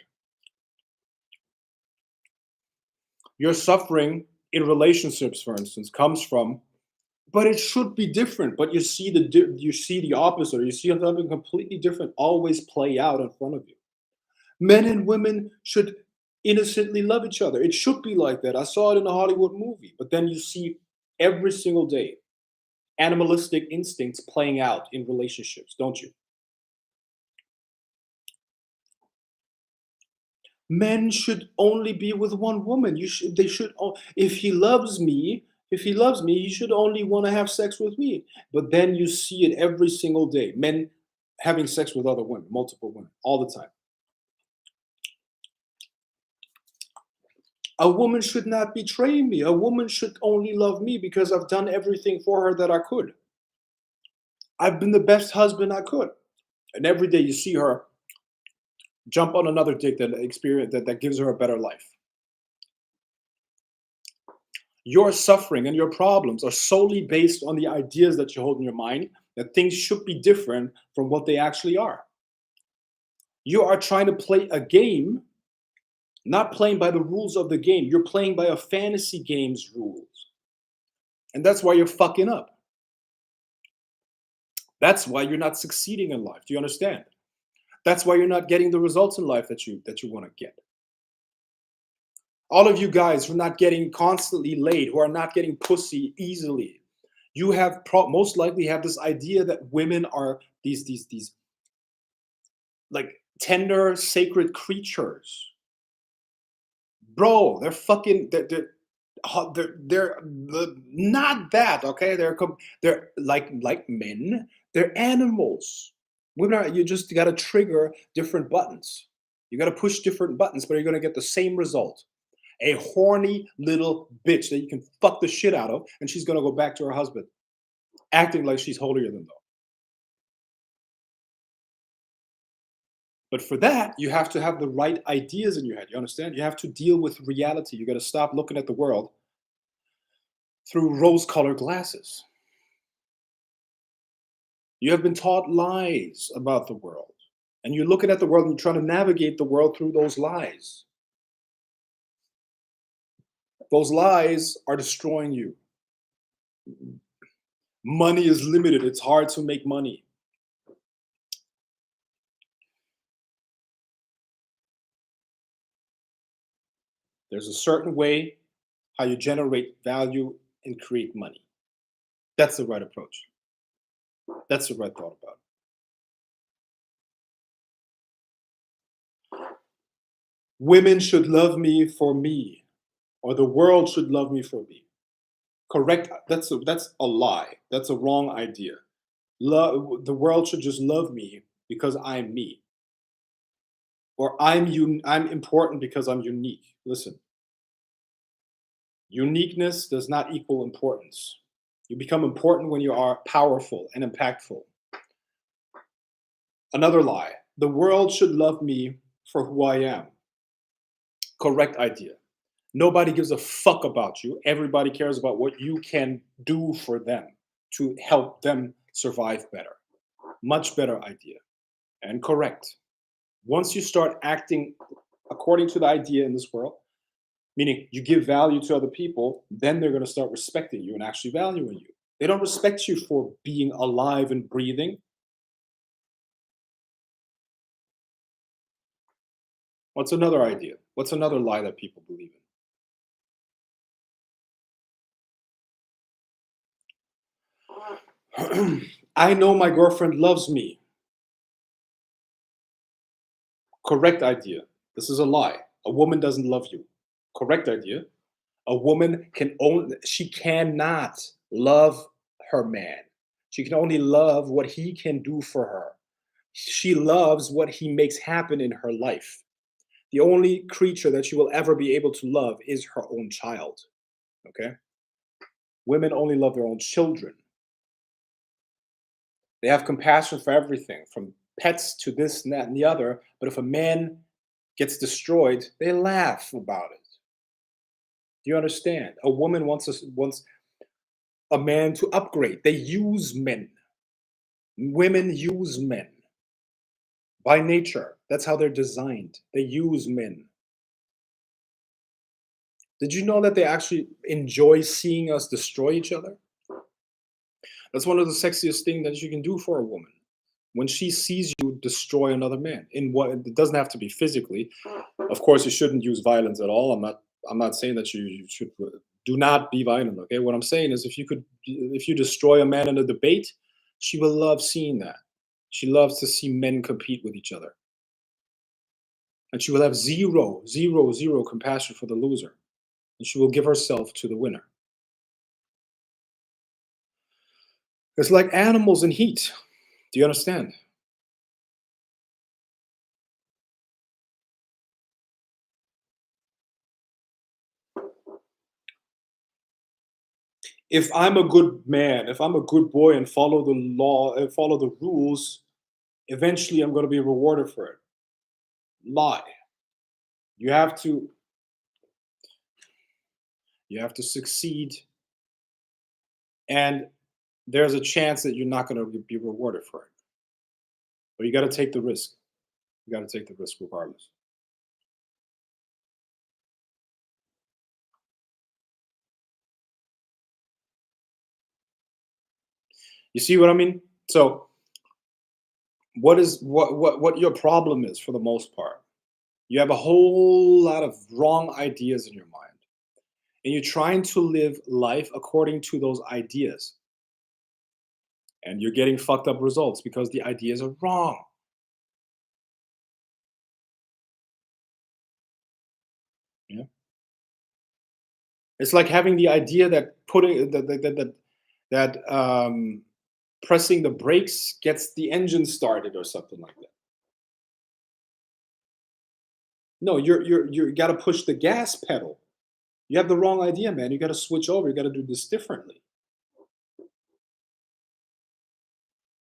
Your suffering in relationships, for instance, comes from, but it should be different. But you see the opposite, or you see something completely different always play out in front of you. Men and women should innocently love each other. It should be like that. I saw it in a Hollywood movie, but then you see every single day animalistic instincts playing out in relationships, don't you? Men should only be with one woman. If he loves me, he should only want to have sex with me. But then you see it every single day. Men having sex with other women, multiple women, all the time. A woman should not betray me. A woman should only love me because I've done everything for her that I could. I've been the best husband I could. And every day you see her jump on another dick that gives her a better life. Your suffering and your problems are solely based on the ideas that you hold in your mind that things should be different from what they actually are. You are trying to play a game, not playing by the rules of the game. You're playing by a fantasy game's rules. And that's why you're fucking up. That's why you're not succeeding in life. Do you understand? That's why you're not getting the results in life that you want to get. All of you guys who are not getting constantly laid, who are not getting pussy easily, you have most likely have this idea that women are these like tender, sacred creatures. Bro, they're not that, okay? They're like men. They're animals. Women are, you just got to trigger different buttons. You got to push different buttons, but you're going to get the same result. A horny little bitch that you can fuck the shit out of, and she's going to go back to her husband, acting like she's holier than thou. But for that, you have to have the right ideas in your head. You understand? You have to deal with reality. You got to stop looking at the world through rose-colored glasses. You have been taught lies about the world. And you're looking at the world and you're trying to navigate the world through those lies. Those lies are destroying you. Money is limited. It's hard to make money. There's a certain way how you generate value and create money. That's the right approach. That's the right thought about it. Women should love me, or the world should love me for me. Correct. That's a lie. That's a wrong idea. The world should just love me because I'm me, or I'm important because I'm unique. Listen, uniqueness does not equal importance. You become important when you are powerful and impactful. Another lie. The world should love me for who I am. Correct idea. Nobody gives a fuck about you. Everybody cares about what you can do for them to help them survive better. Much better idea. And correct. Once you start acting according to the idea in this world, meaning you give value to other people, then they're going to start respecting you and actually valuing you. They don't respect you for being alive and breathing. What's another idea? What's another lie that people believe in? I know my girlfriend loves me. Correct idea. This is a lie. A woman doesn't love you. Correct idea. A woman she cannot love her man. She can only love what he can do for her. She loves what he makes happen in her life. The only creature that she will ever be able to love is her own child. Okay? Women only love their own children. They have compassion for everything, from pets to this and that and the other. But if a man gets destroyed, they laugh about it. Do you understand? A woman wants a man to upgrade. They use men. Women use men by nature. That's how they're designed. They use men. Did you know that they actually enjoy seeing us destroy each other? That's one of the sexiest things that you can do for a woman. When she sees you destroy another man, in what it doesn't have to be physically. Of course, you shouldn't use violence at all. I'm not saying that you should do not be violent. Okay, what I'm saying is if you destroy a man in a debate, she will love seeing that. She loves to see men compete with each other, and she will have zero compassion for the loser, and she will give herself to the winner. It's like animals in heat. Do you understand? If I'm a good man, if I'm a good boy and follow the law and follow the rules, eventually I'm going to be rewarded for it. Lie. You have to you have to succeed, and there's a chance that you're not going to be rewarded for it. But you got to take the risk. You got to take the risk regardless. You see what I mean? So, what your problem is for the most part? You have a whole lot of wrong ideas in your mind, and you're trying to live life according to those ideas, and you're getting fucked up results because the ideas are wrong. Yeah. It's like having the idea that putting that pressing the brakes gets the engine started or something like that. No, you got to push the gas pedal. You have the wrong idea, man. You got to switch over. You got to do this differently.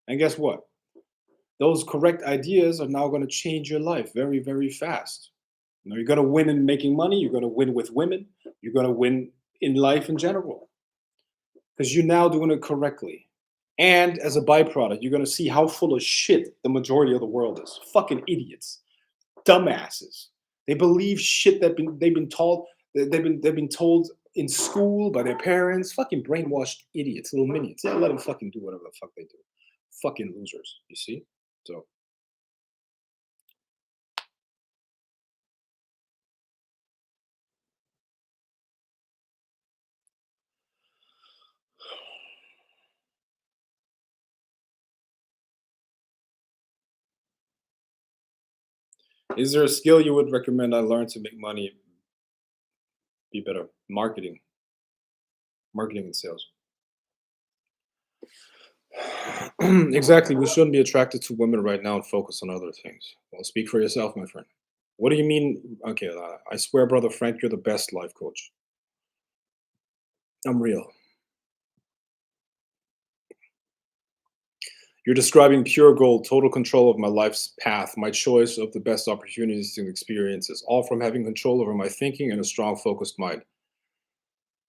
And guess what? Those correct ideas are now going to change your life very fast. You're going to win in making money. You're going to win with women. You're going to win in life in general because you're now doing it correctly. And as a byproduct, you're going to see how full of shit the majority of the world is. Fucking idiots, dumbasses. They believe shit that they've been told. They've been told in school by their parents. Fucking brainwashed idiots, little minions. Yeah, let them fucking do whatever the fuck they do. Fucking losers. You see? So Is there a skill you would recommend I learn to make money be better? Marketing and sales. Exactly. We shouldn't be attracted to women right now and focus on other things. Well, speak for yourself, my friend. What do you mean? Okay, I swear, brother Frank, you're the best life coach. I'm real. You're describing pure gold, total control of my life's path, my choice of the best opportunities and experiences, all from having control over my thinking and a strong, focused mind.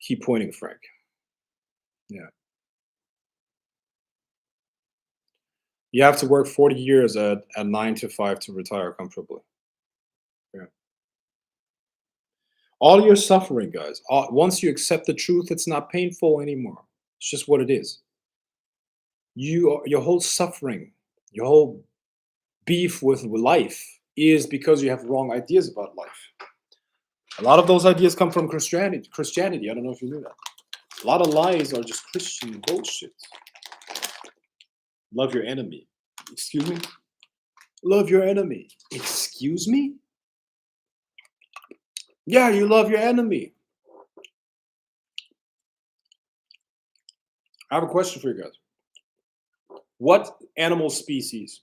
Keep pointing, Frank. Yeah. You have to work 40 years at 9 to 5 to retire comfortably. Yeah. All your suffering, guys, once you accept the truth, it's not painful anymore. It's just what it is. Your whole suffering, your whole beef with life is because you have wrong ideas about life. A lot of those ideas come from Christianity. I don't know if you knew that. A lot of lies are just Christian bullshit. Love your enemy. Excuse me? Love your enemy. Excuse me? Yeah, you love your enemy. I have a question for you guys. What animal species,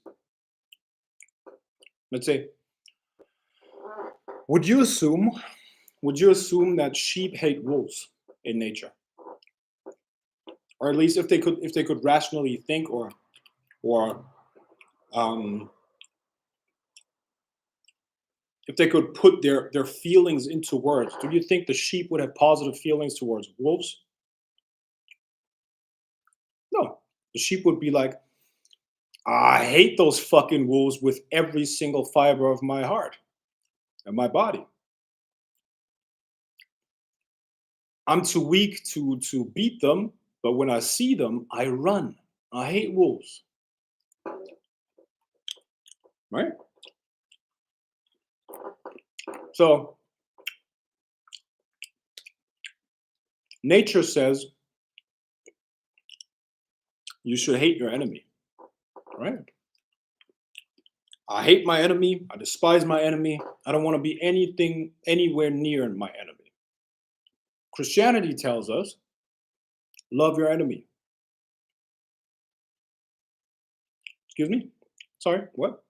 let's say, would you assume that sheep hate wolves in nature? Or at least if they could rationally think or if they could put their feelings into words, do you think the sheep would have positive feelings towards wolves? No. The sheep would be like, I hate those fucking wolves with every single fiber of my heart and my body. I'm too weak to beat them, but when I see them, I run. I hate wolves. Right? So nature says you should hate your enemy. Right? I hate my enemy. I despise my enemy. I don't want to be anything anywhere near my enemy. Christianity tells us, love your enemy. Excuse me? Sorry, what?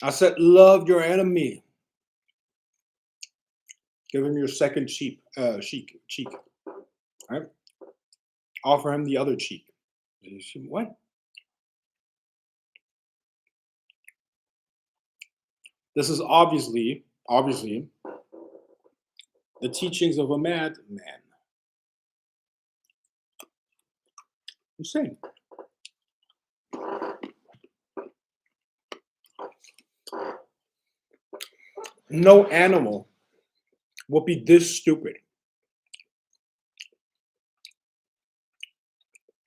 I said, love your enemy. Give him your second cheek. Right? Offer him the other cheek. What? This is obviously the teachings of a madman. Insane. No animal would be this stupid.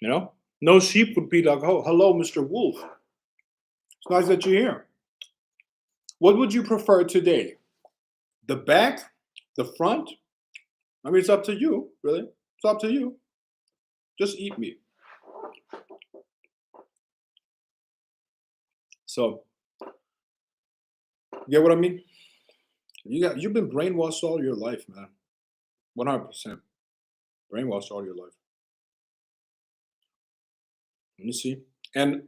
You know? No sheep would be like, oh, hello, Mr. Wolf. It's nice that you're here. What would you prefer today? The back? The front? I mean, it's up to you, really. It's up to you. Just eat me. So, you get what I mean? You've been brainwashed all your life, man. 100%. Brainwashed all your life. Let me see. And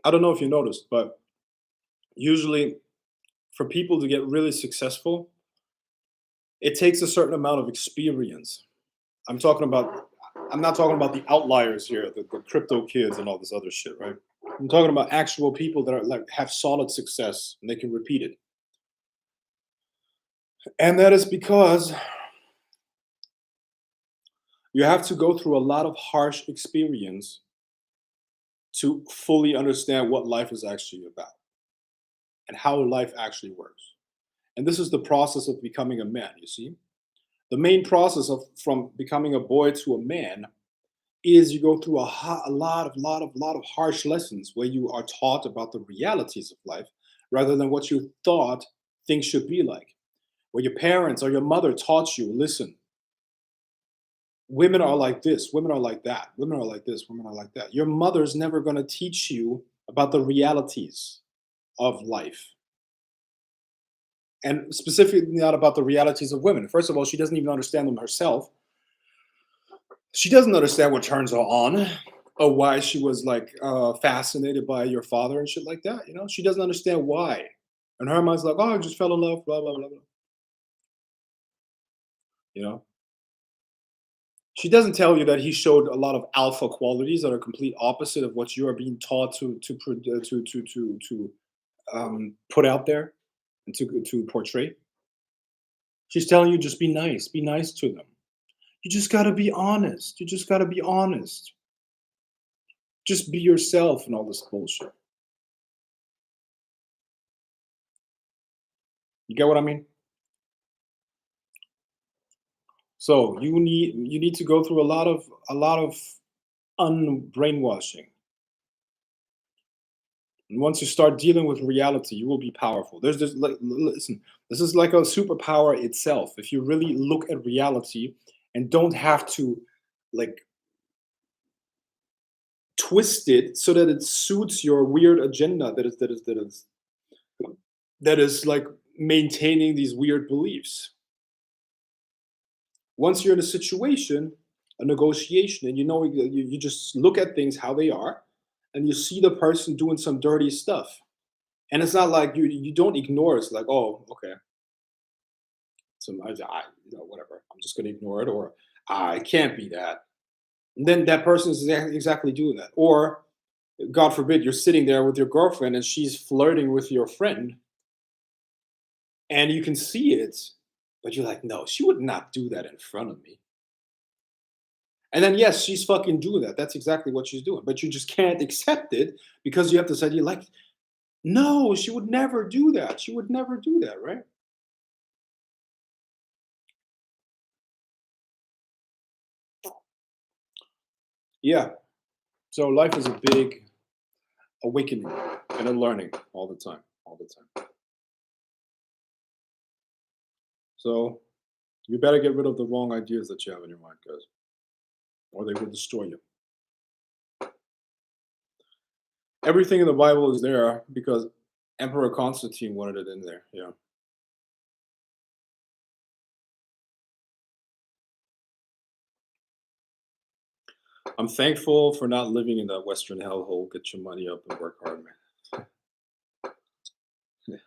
I don't know if you noticed, but usually for people to get really successful, it takes a certain amount of experience. I'm not talking about the outliers here, the crypto kids and all this other shit, right? I'm talking about actual people that are like have solid success and they can repeat it. And that is because you have to go through a lot of harsh experience to fully understand what life is actually about and how life actually works. And this is the process of becoming a man, you see? The main process of from becoming a boy to a man is you go through a lot of harsh lessons where you are taught about the realities of life rather than what you thought things should be like. Where your parents or your mother taught you, listen, women are like this, women are like that, women are like this, women are like that. Your mother's never going to teach you about the realities of life, and specifically not about the realities of women. First of all, she doesn't even understand them herself. She doesn't understand what turns her on, or why she was like fascinated by your father and shit like that. You know, she doesn't understand why. And her mind's like, oh, I just fell in love, blah blah blah blah. You know, she doesn't tell you that he showed a lot of alpha qualities that are complete opposite of what you are being taught to put out there and to portray. She's telling you just be nice to them. You just got to be honest. You just got to be honest. Just be yourself and all this bullshit. You get what I mean? So you need to go through a lot of unbrainwashing. And once you start dealing with reality, you will be powerful. There's this like listen, this is like a superpower itself. If you really look at reality and don't have to like twist it so that it suits your weird agenda that is like maintaining these weird beliefs. Once you're in a situation, a negotiation, and you just look at things how they are, and you see the person doing some dirty stuff, and it's not like you don't ignore it. It's like, oh, okay, so whatever, I'm just gonna ignore it, or it can't be that. And then that person is exactly doing that. Or God forbid, you're sitting there with your girlfriend and she's flirting with your friend, and you can see it, but you're like, no, she would not do that in front of me. And then yes, she's fucking doing that. That's exactly what she's doing. But you just can't accept it because you have to say, you like, no, she would never do that. She would never do that, right? Yeah. So life is a big awakening and a learning all the time. All the time. So you better get rid of the wrong ideas that you have in your mind, guys, or they will destroy you. Everything in the Bible is there because Emperor Constantine wanted it in there. Yeah. I'm thankful for not living in that Western hellhole. Get your money up and work hard, man. Yeah.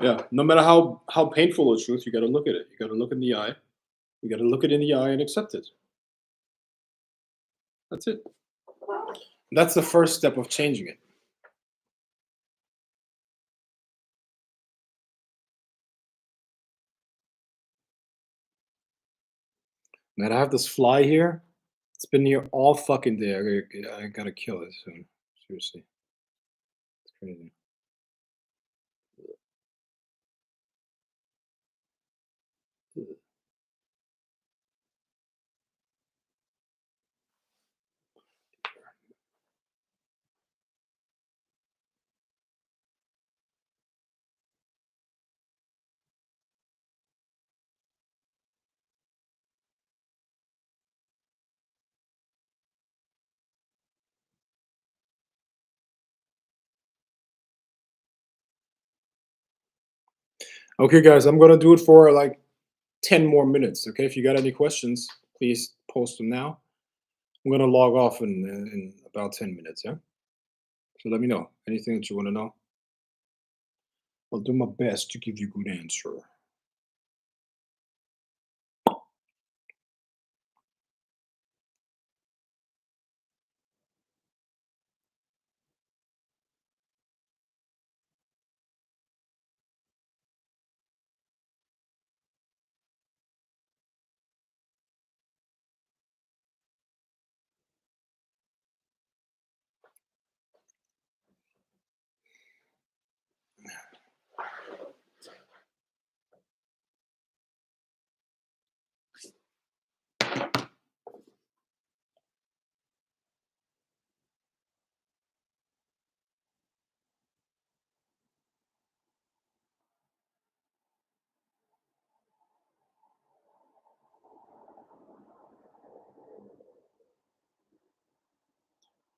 Yeah. No matter how painful the truth, you got to look at it. You got to look in the eye. You got to look it in the eye and accept it. That's it. That's the first step of changing it. Man, I have this fly here. It's been here all fucking day. I gotta kill it soon. Seriously, it's crazy. Okay, guys, I'm gonna do it for like 10 more minutes. Okay, if you got any questions, please post them now. I'm gonna log off in about 10 minutes. Yeah. So let me know anything that you want to know. I'll do my best to give you a good answer.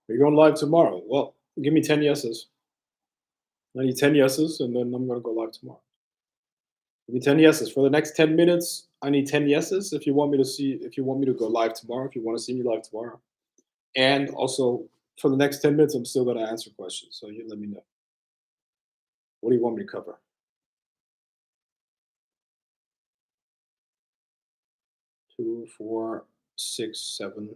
Are you going live tomorrow? Well, give me 10 yeses. I need 10 yeses, and then I'm going to go live tomorrow. Give me 10 yeses. For the next 10 minutes, I need 10 yeses if you want me to if you want me to go live tomorrow, if you want to see me live tomorrow. And also, for the next 10 minutes, I'm still going to answer questions. So you let me know. What do you want me to cover? Two, four, 6, 7,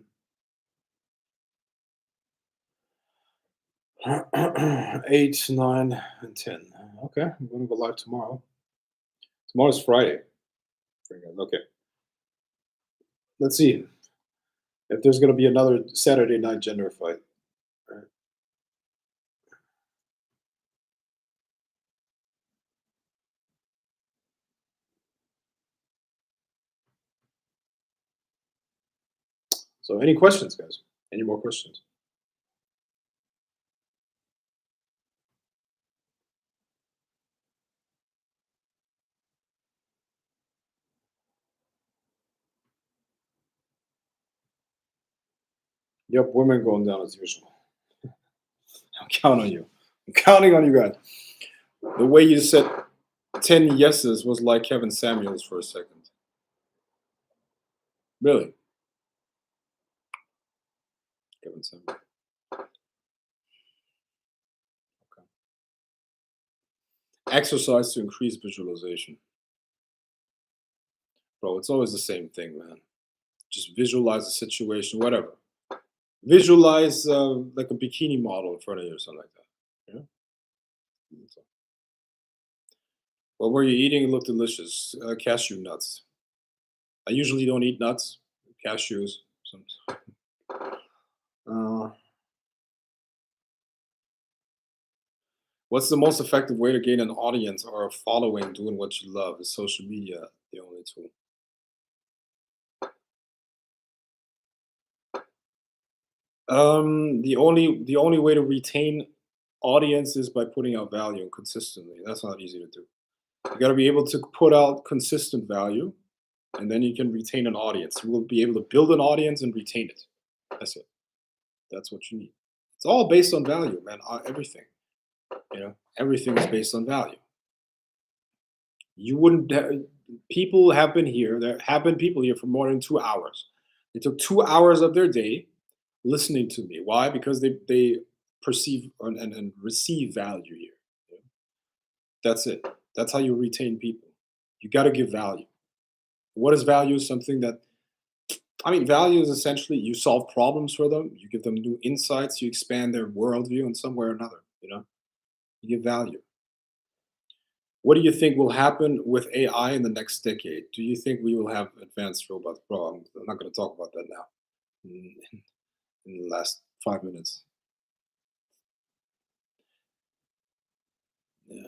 8, 9, and 10. Okay, I'm going to go live tomorrow. Tomorrow's Friday. Very good. Okay. Let's see if there's going to be another Saturday night gender fight. All right. So, any questions, guys? Any more questions? Yep, women going down as usual. I'm counting on you. I'm counting on you guys. The way you said 10 yeses was like Kevin Samuels for a second. Really? Kevin Samuels. Okay. Exercise to increase visualization. Bro, it's always the same thing, man. Just visualize the situation, whatever. Visualize like a bikini model in front of you or something like that. Yeah. So, what were you eating? It looked delicious. Cashew nuts. I usually don't eat nuts. Cashews. Some, uh, what's the most effective way to gain an audience or a following doing what you love? Is social media the only tool? The only way to retain audience is by putting out value consistently. That's not easy to do. You got to be able to put out consistent value, and then you can retain an audience. You will be able to build an audience and retain it. That's it. That's what you need. It's all based on value, man. Everything, everything is based on value. You wouldn't. People have been here. There have been people here for more than 2 hours. They took 2 hours of their day listening to me. Why? Because they perceive and receive value here. Yeah. That's it. That's how you retain people. You got to give value. What is value? Something that, I mean, value is essentially you solve problems for them, you give them new insights, you expand their worldview in some way or another. You give value. What do you think will happen with AI in the next decade? Do you think we will have advanced robots? Bro, I'm not going to talk about that now. In, in the last 5 minutes. Yeah,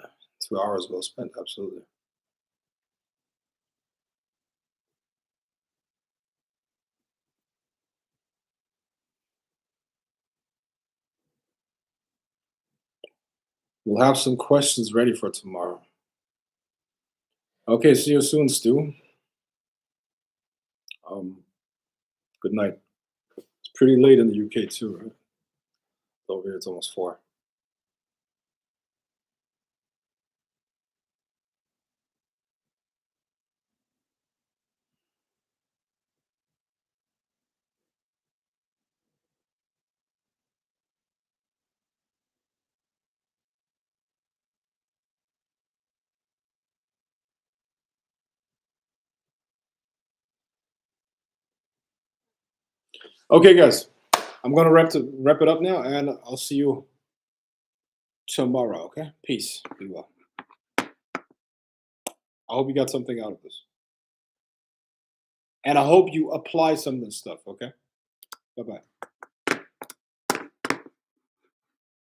2 hours well spent. Absolutely. We'll have some questions ready for tomorrow. Okay, see you soon, Stu. Um, Good night. It's pretty late in the UK too, right? Over here, it's almost 4. Okay, guys, I'm gonna wrap it up now, and I'll see you tomorrow. Okay, peace. Be well. I hope you got something out of this, and I hope you apply some of this stuff. Okay, bye bye.